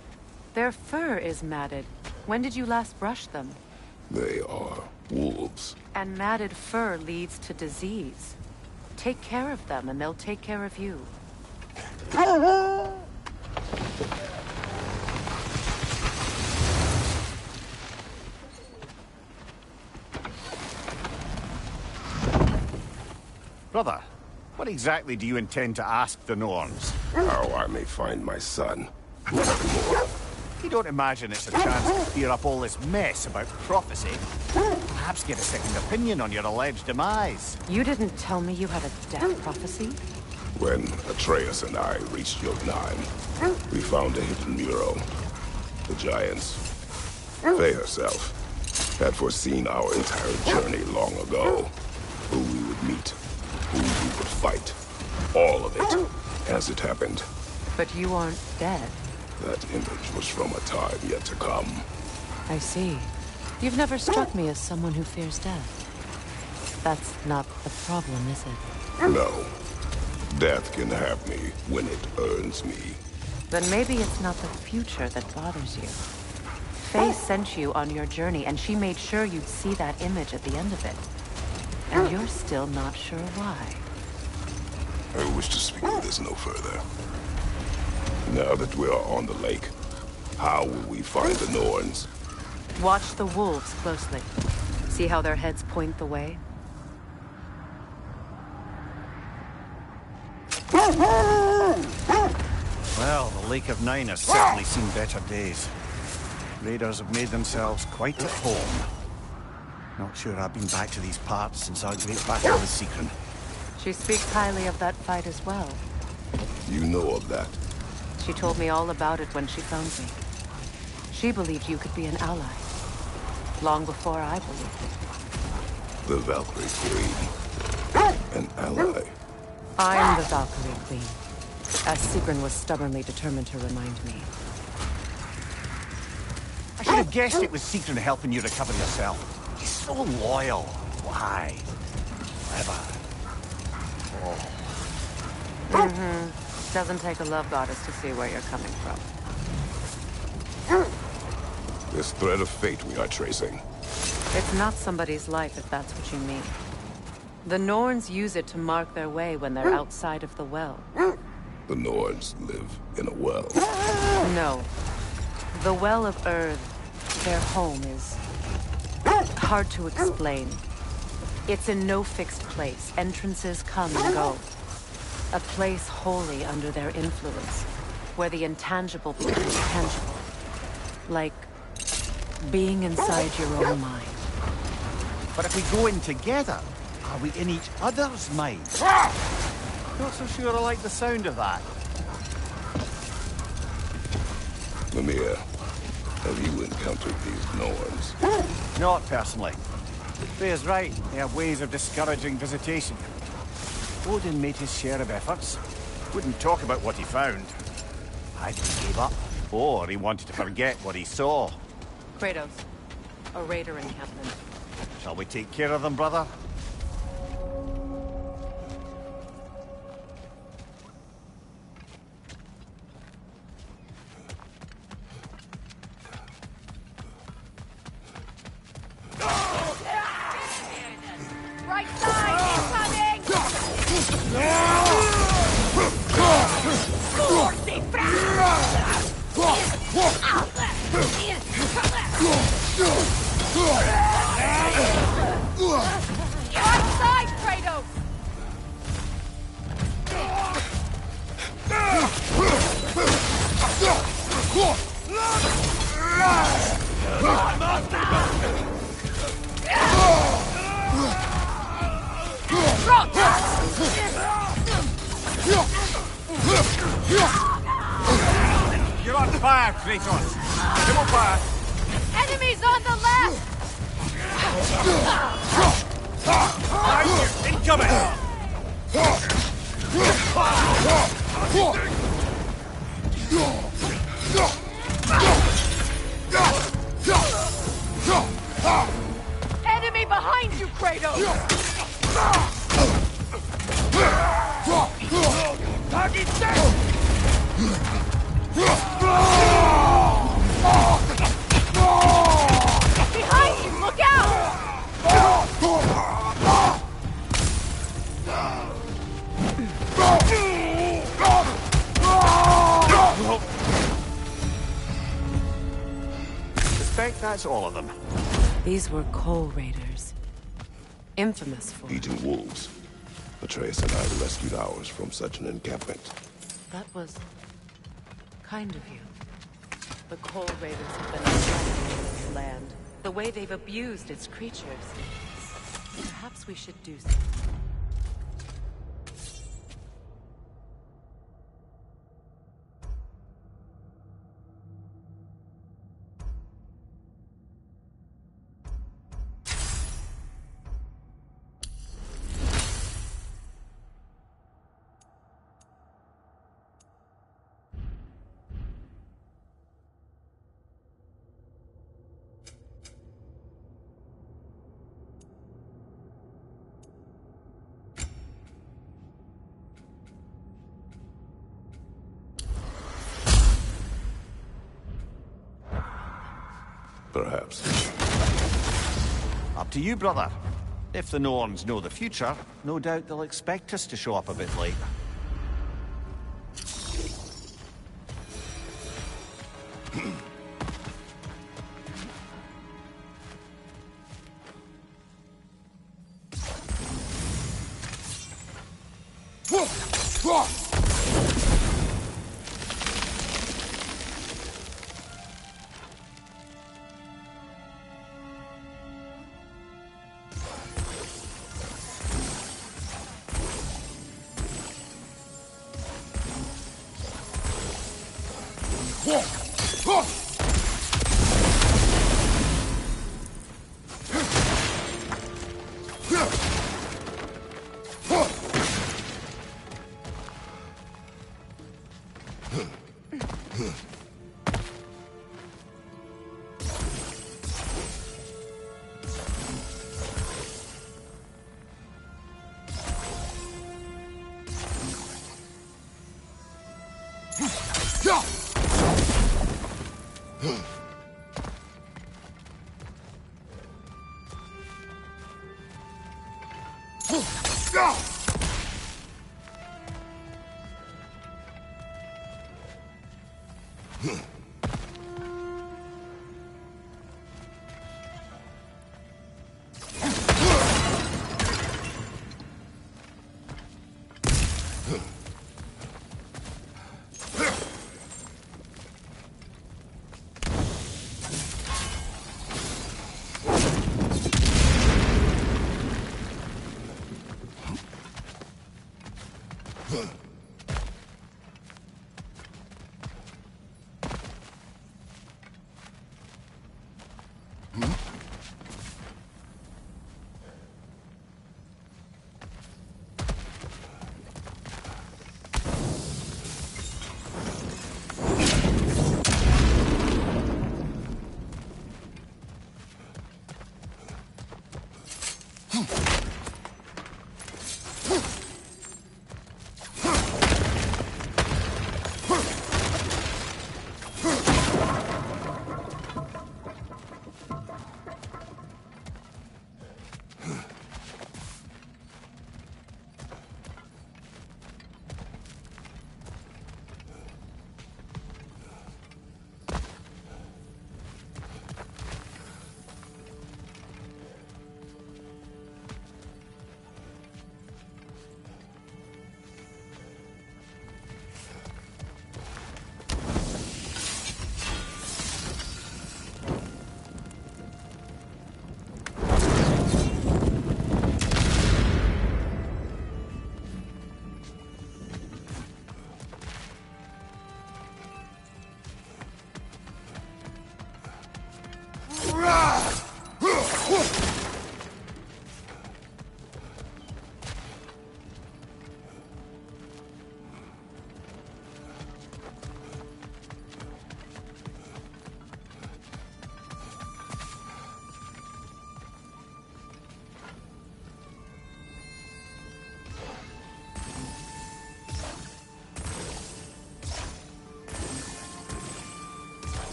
Their fur is matted. When did you last brush them? They are wolves. And matted fur leads to disease. Take care of them, and they'll take care of you. Brother, what exactly do you intend to ask the Norns? How I may find my son. You don't imagine it's a chance to clear up all this mess about prophecy? Perhaps get a second opinion on your alleged demise. You didn't tell me you had a death prophecy? When Atreus and I reached Niflheim, we found a hidden mural. The giants, Faye herself, had foreseen our entire journey long ago. Who we would meet, who we would fight. All of it, as it happened. But you aren't dead. That image was from a time yet to come. I see. You've never struck me as someone who fears death. That's not the problem, is it? No. Death can have me when it earns me. Then maybe it's not the future that bothers you. Faye sent you on your journey, and she made sure you'd see that image at the end of it. And you're still not sure why. I wish to speak with this no further. Now that we are on the lake, how will we find the Norns? Watch the wolves closely. See how their heads point the way? Well, the Lake of Nine has certainly seen better days. Raiders have made themselves quite at home. Not sure I've been back to these parts since our great battle with Secret. She speaks highly of that fight as well. You know of that? She told me all about it when she found me. She believed you could be an ally. Long before I believed it. The Valkyrie Queen. An ally. I'm the Valkyrie Queen. As Sigrun was stubbornly determined to remind me. I should have guessed it was Secret helping you recover yourself. He's so loyal. Why? Clever. Oh. Doesn't take a love goddess to see where you're coming from. This thread of fate we are tracing. It's not somebody's life, if that's what you mean. The Norns use it to mark their way when they're outside of the well. The Norns live in a well. No. The Well of Earth, their home, is hard to explain. It's in no fixed place. Entrances come and go. A place wholly under their influence, where the intangible becomes tangible. Like being inside your own mind. But if we go in together, are we in each other's minds? Not so sure I like the sound of that. Mimir, have you encountered these Norns? Not personally. Faye's right. They have ways of discouraging visitation. Odin made his share of efforts. Wouldn't talk about what he found. Either he gave up, or he wanted to forget what he saw. Kratos, a raider encampment. Shall we take care of them, brother? Right side, incoming! Outside, Kratos! You're on fire, Kratos! Come on fire! Enemies on the left! Incoming! Enemy behind you, Kratos! Target down! Behind you! Look out! Suspect that's all of them. These were coal raiders. Infamous for... Eating wolves. Atreus and I rescued ours from such an encampment. That was... kind of you. The coal raiders have been attacking this land. The way they've abused its creatures. Perhaps we should do something. Perhaps. Up to you, brother. If the Norns know the future, no doubt they'll expect us to show up a bit late.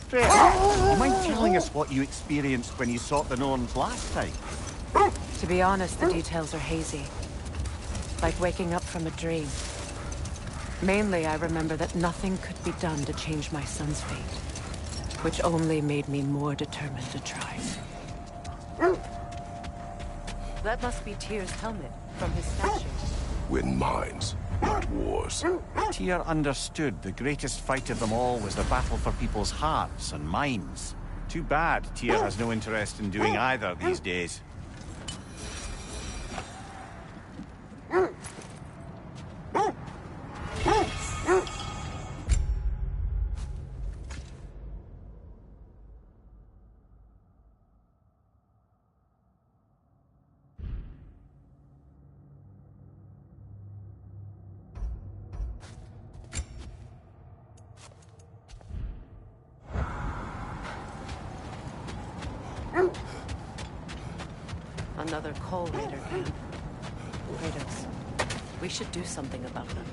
Freya, you mind telling us what you experienced when you sought the Norns last time? To be honest, the details are hazy. Like waking up from a dream. Mainly, I remember that nothing could be done to change my son's fate, which only made me more determined to try. That must be Tyr's helmet from his statue. Win minds, not wars. Tyr understood the greatest fight of them all was the battle for people's hearts and minds. Too bad Tyr has no interest in doing either these days. Another Coal Raider camp. Kratos, we should do something about them.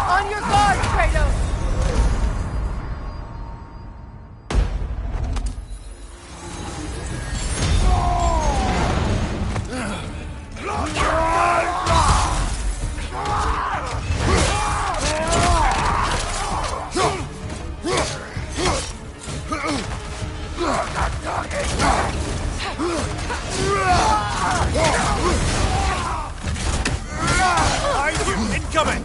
On your guard, Kratos! Behind you! Incoming!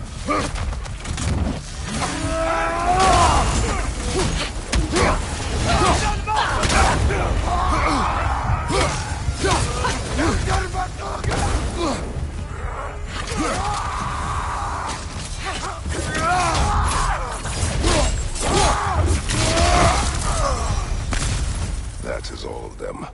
That is all of them.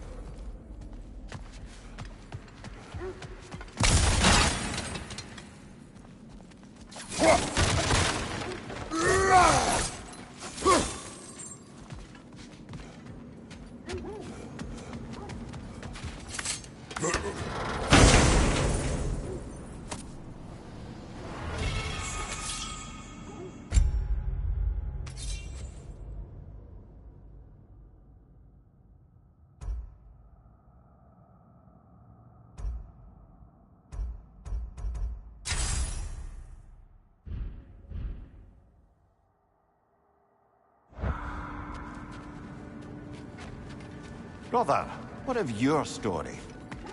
Brother, what of your story?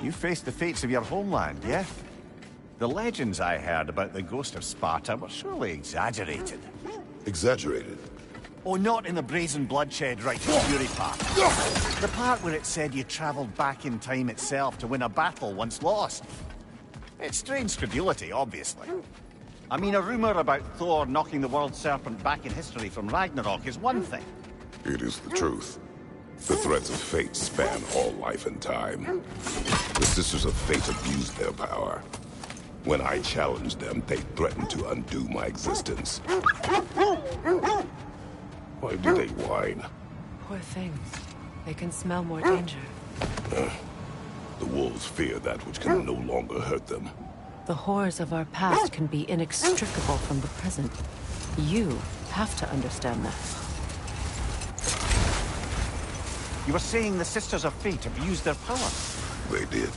You faced the fates of your homeland, yeah? The legends I heard about the ghost of Sparta were surely exaggerated. Exaggerated? Oh, not in the brazen bloodshed right to fury part. The part where it said you travelled back in time itself to win a battle once lost. It's strange credulity, obviously. I mean, a rumour about Thor knocking the world serpent back in history from Ragnarok is one thing. It is the truth. The threads of fate span all life and time. The Sisters of Fate abused their power. When I challenged them, they threatened to undo my existence. Why do they whine? Poor things. They can smell more danger. The wolves fear that which can no longer hurt them. The horrors of our past can be inextricable from the present. You have to understand that. You were saying the Sisters of Fate abused their power? They did.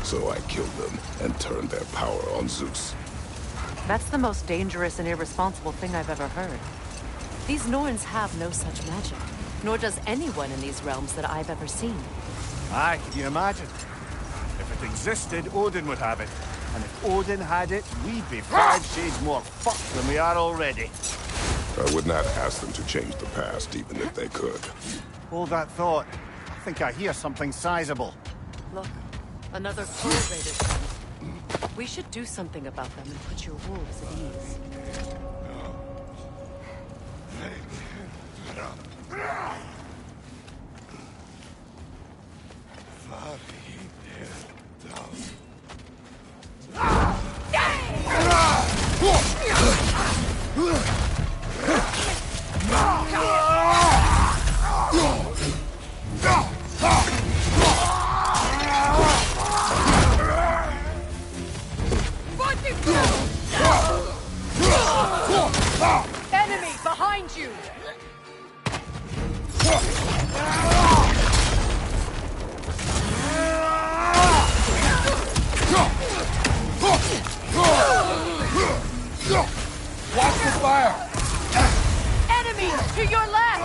So I killed them and turned their power on Zeus. That's the most dangerous and irresponsible thing I've ever heard. These Norns have no such magic. Nor does anyone in these realms that I've ever seen. Aye, can you imagine? If it existed, Odin would have it. And if Odin had it, we'd be 5 shades more fucked than we are already. I would not ask them to change the past, even if they could. Hold that thought. I think I hear something sizable. Look, another Thor raiders. We should do something about them and put your wolves at ease. Enemy behind you! Watch the fire! Enemy to your left!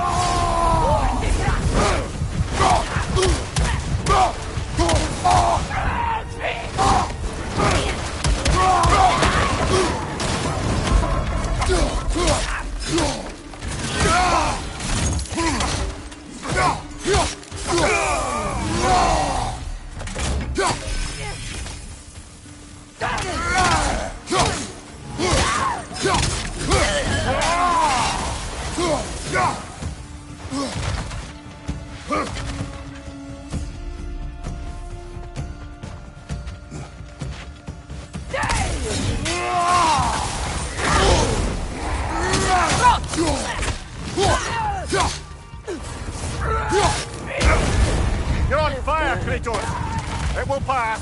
You're on fire, Kratos! It will pass!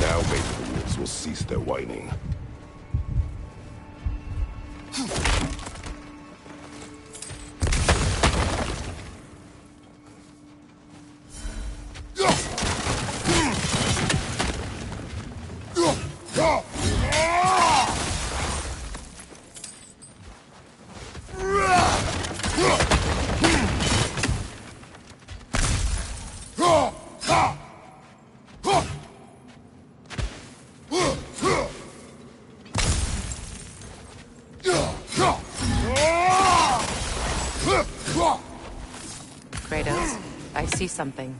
Now maybe the wolves will cease their whining. Kratos, I see something.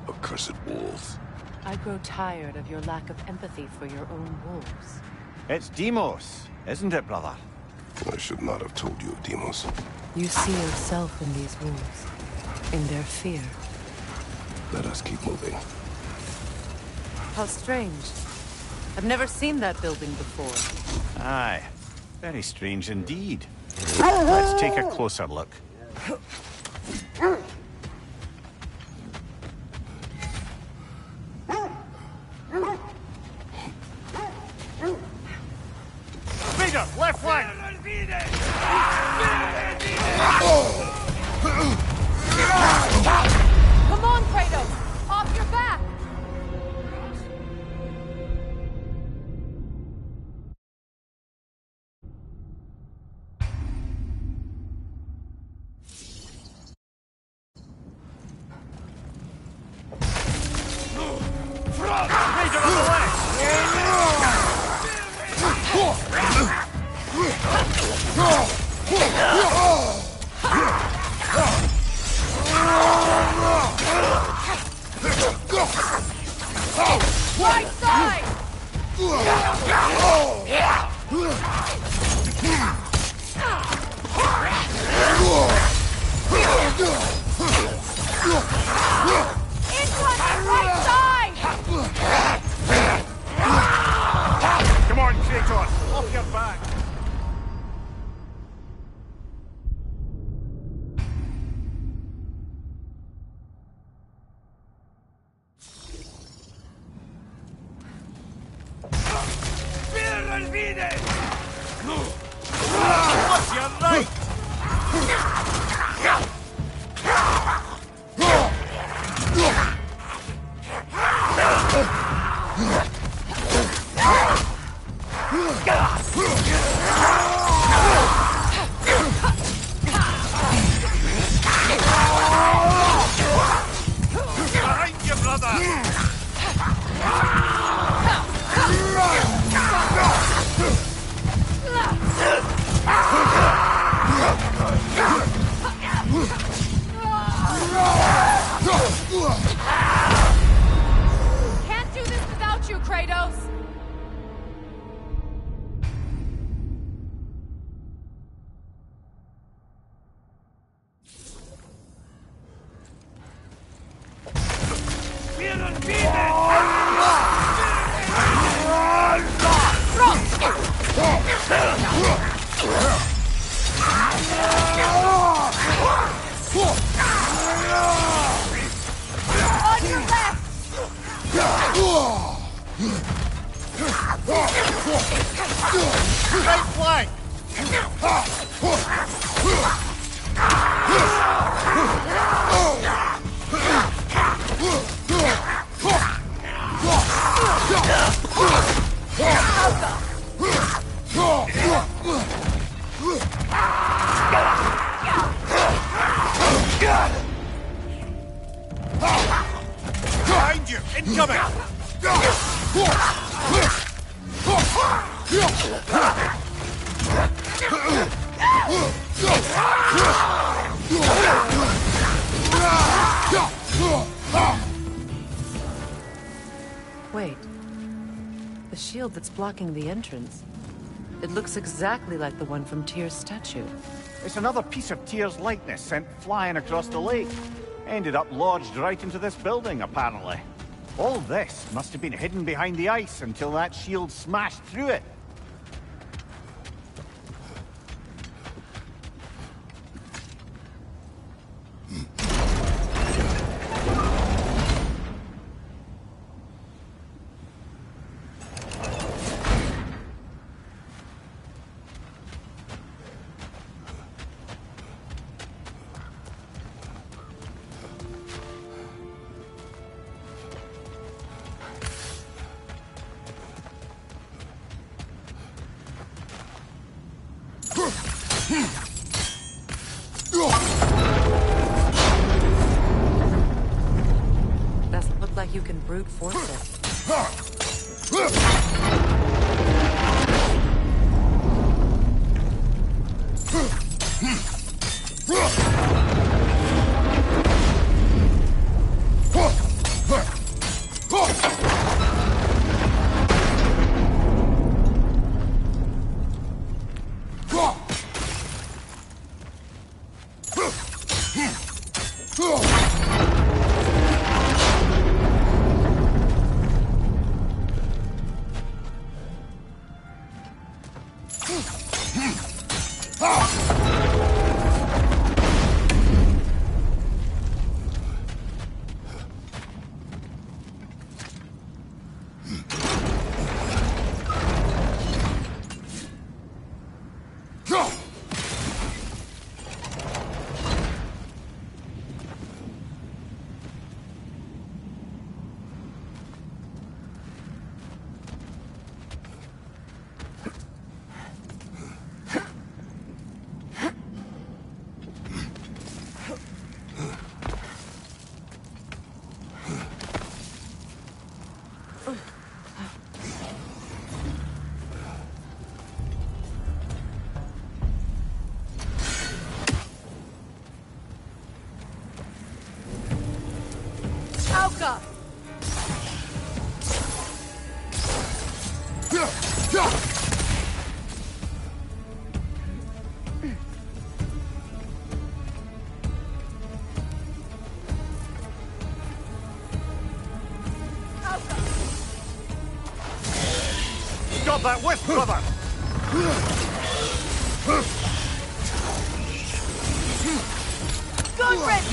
Accursed wolves. I grow tired of your lack of empathy for your own wolves. It's Deimos, isn't it, brother? I should not have told you of Deimos. You see yourself in these wolves, in their fear. Let us keep moving. How strange. I've never seen that building before. Aye, very strange indeed. Let's take a closer look. Peter, left flank! Come on, Kratos! Off your back! Peter on the Right side! Incoming right side! Come on, Kratos! Off your back! What's your right? Behind you, brother! Can't do this without you, Kratos! On your left! Right flank! Behind you! Incoming! Wait. The shield that's blocking the entrance. It looks exactly like the one from Tyr's statue. It's another piece of Tyr's likeness sent flying across the lake. Ended up lodged right into this building, apparently. All this must have been hidden behind the ice until that shield smashed through it. Doesn't look like you can brute force it. Alka! Got that wisp, brother! Good, Red!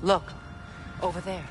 Look, over there.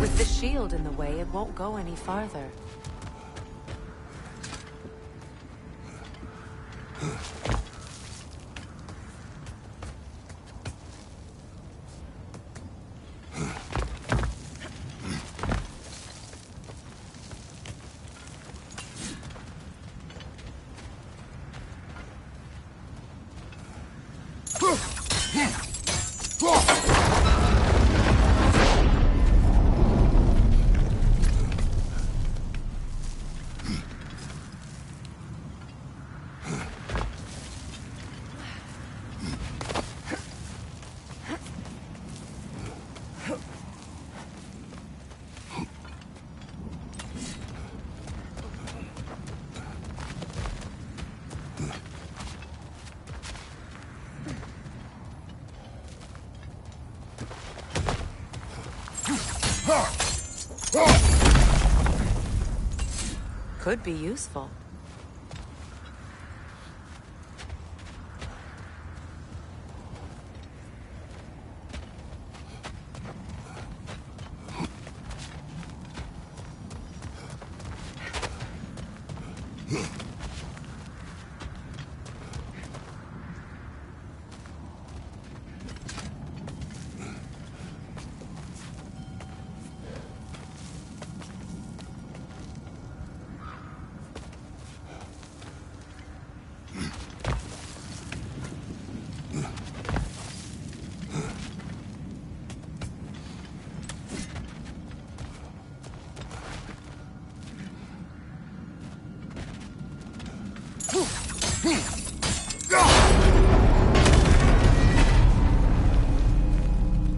With the shield in the way, it won't go any farther. Could be useful.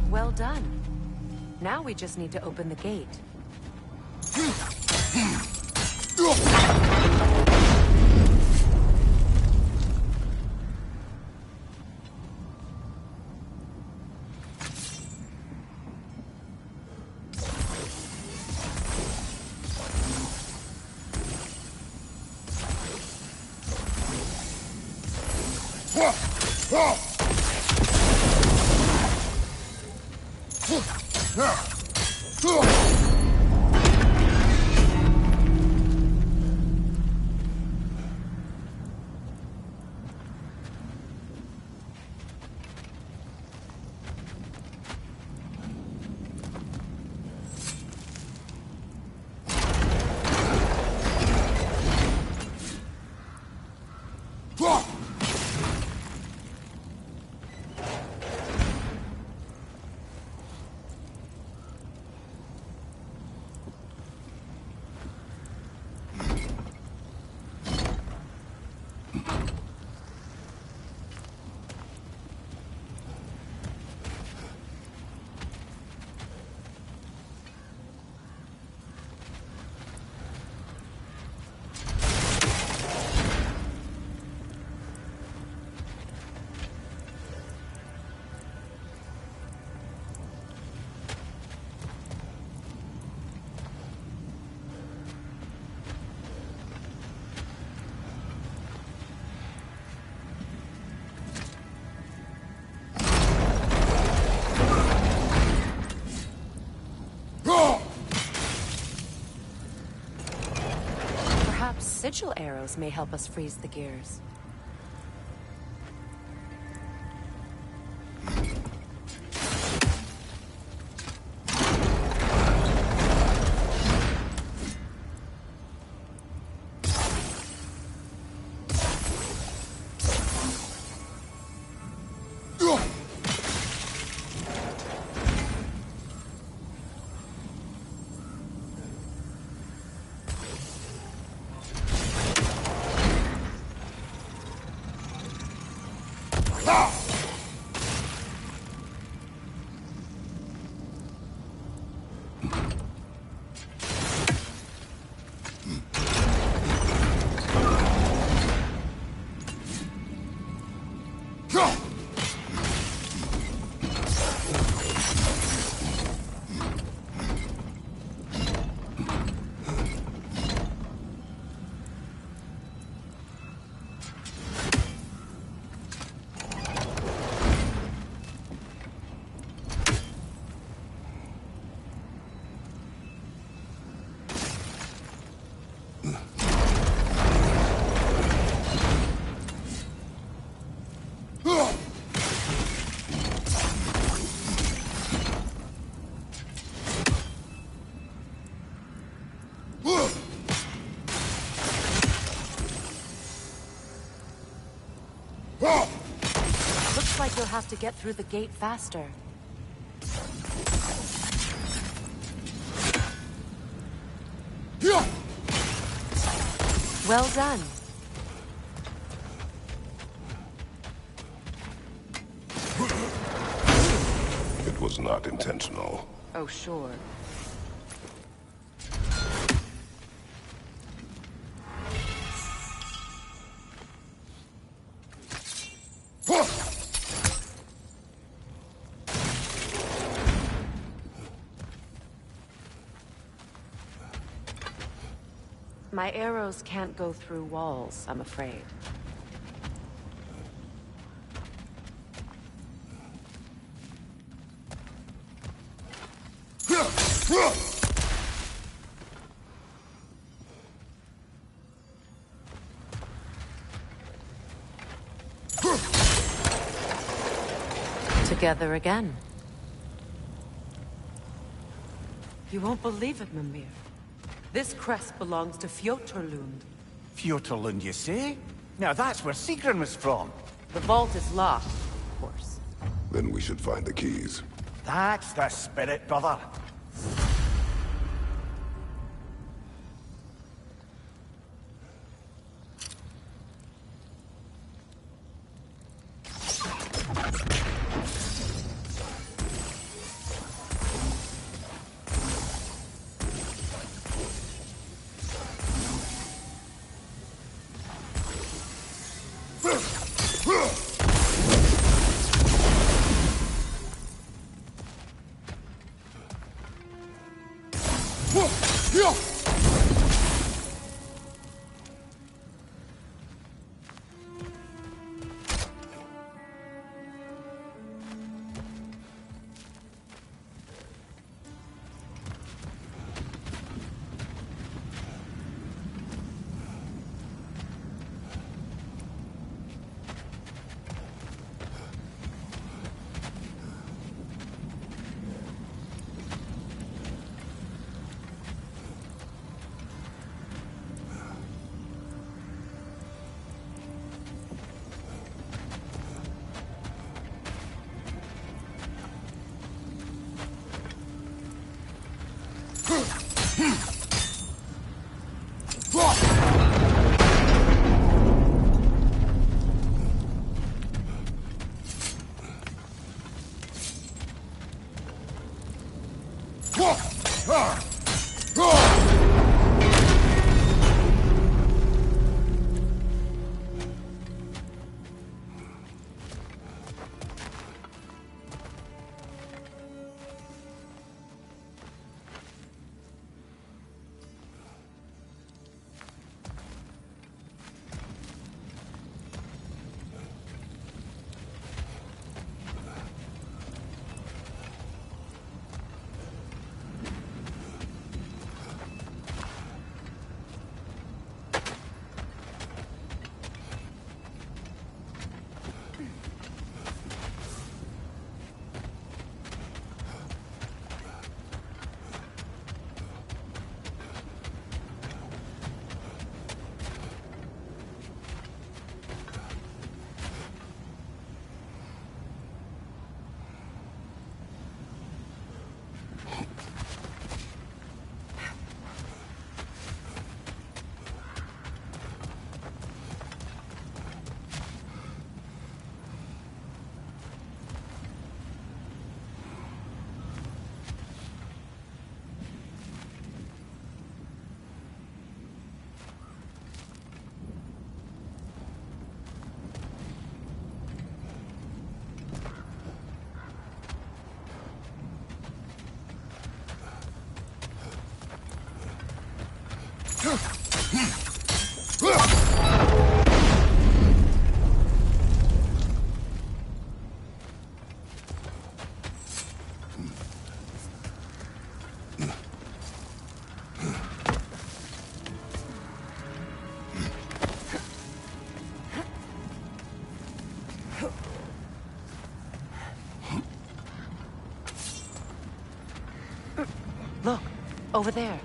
Well done. Now we just need to open the gate. Sigil arrows may help us freeze the gears. Looks like you'll have to get through the gate faster. Well done. It was not intentional. Oh, sure. My arrows can't go through walls, I'm afraid. together again. You won't believe it, Mimir. This crest belongs to Fjotorlund. Fjotorlund, you say? Now that's where Sigrun was from. The vault is locked, of course. Then we should find the keys. That's the spirit, brother. Look, over there.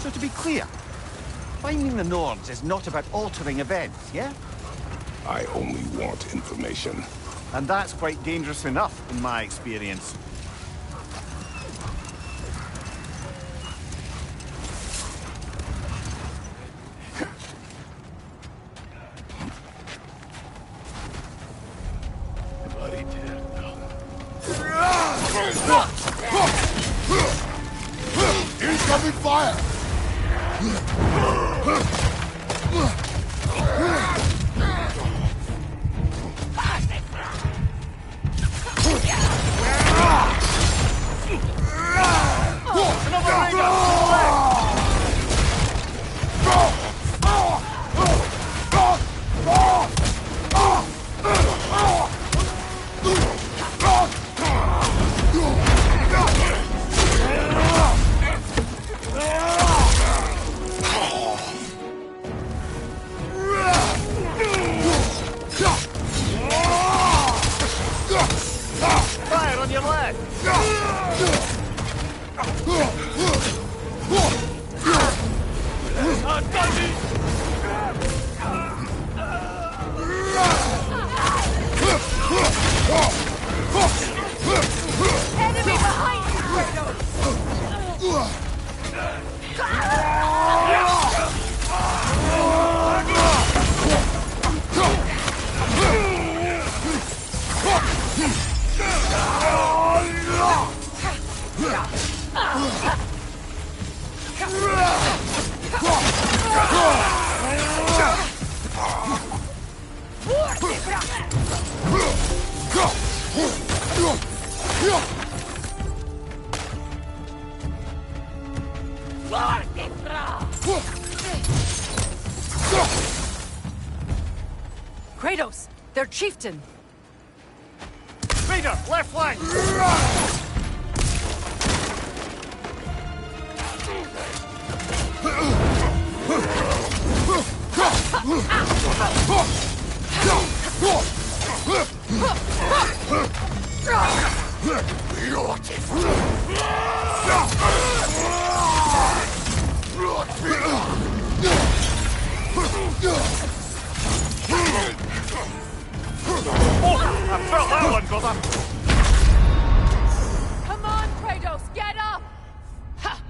So to be clear, finding the Nords is not about altering events, yeah? I only want information. And that's quite dangerous enough, in my experience. Incoming fire! Fire on your left! Enemy behind you, Kratos! Kratos, their chieftain. Vader, left flank! I felt that one, brother! Come on, Kratos, get up! Ha!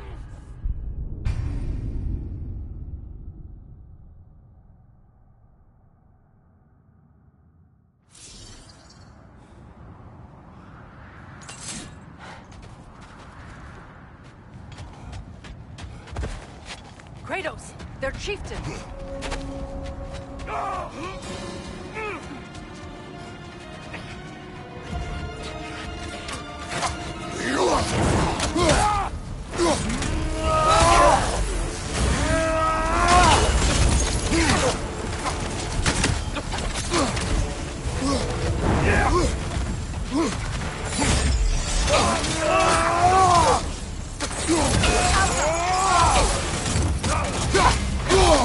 Kratos, their chieftain.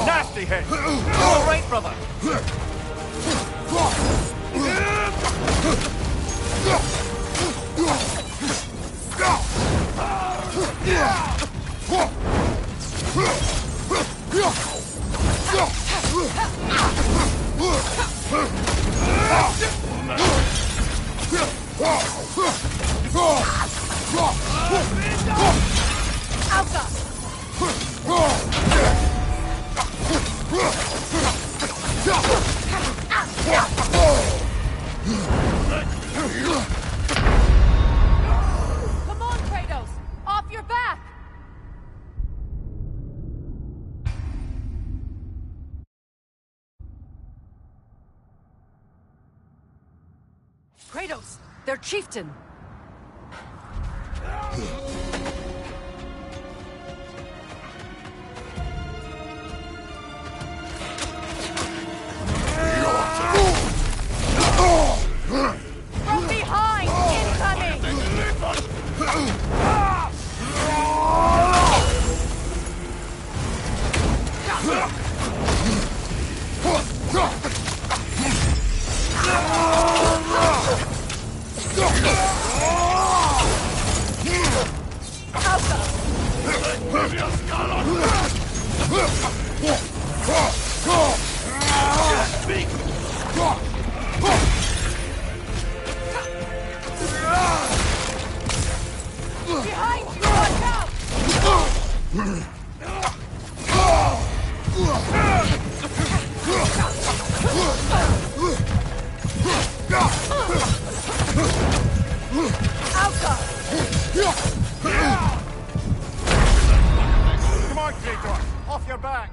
Nasty hit! All right, brother! Come on, Kratos! Off your back! Kratos, their chieftain. From behind! Incoming! Behind you! Watch out! Come on, Kratos! Off your back!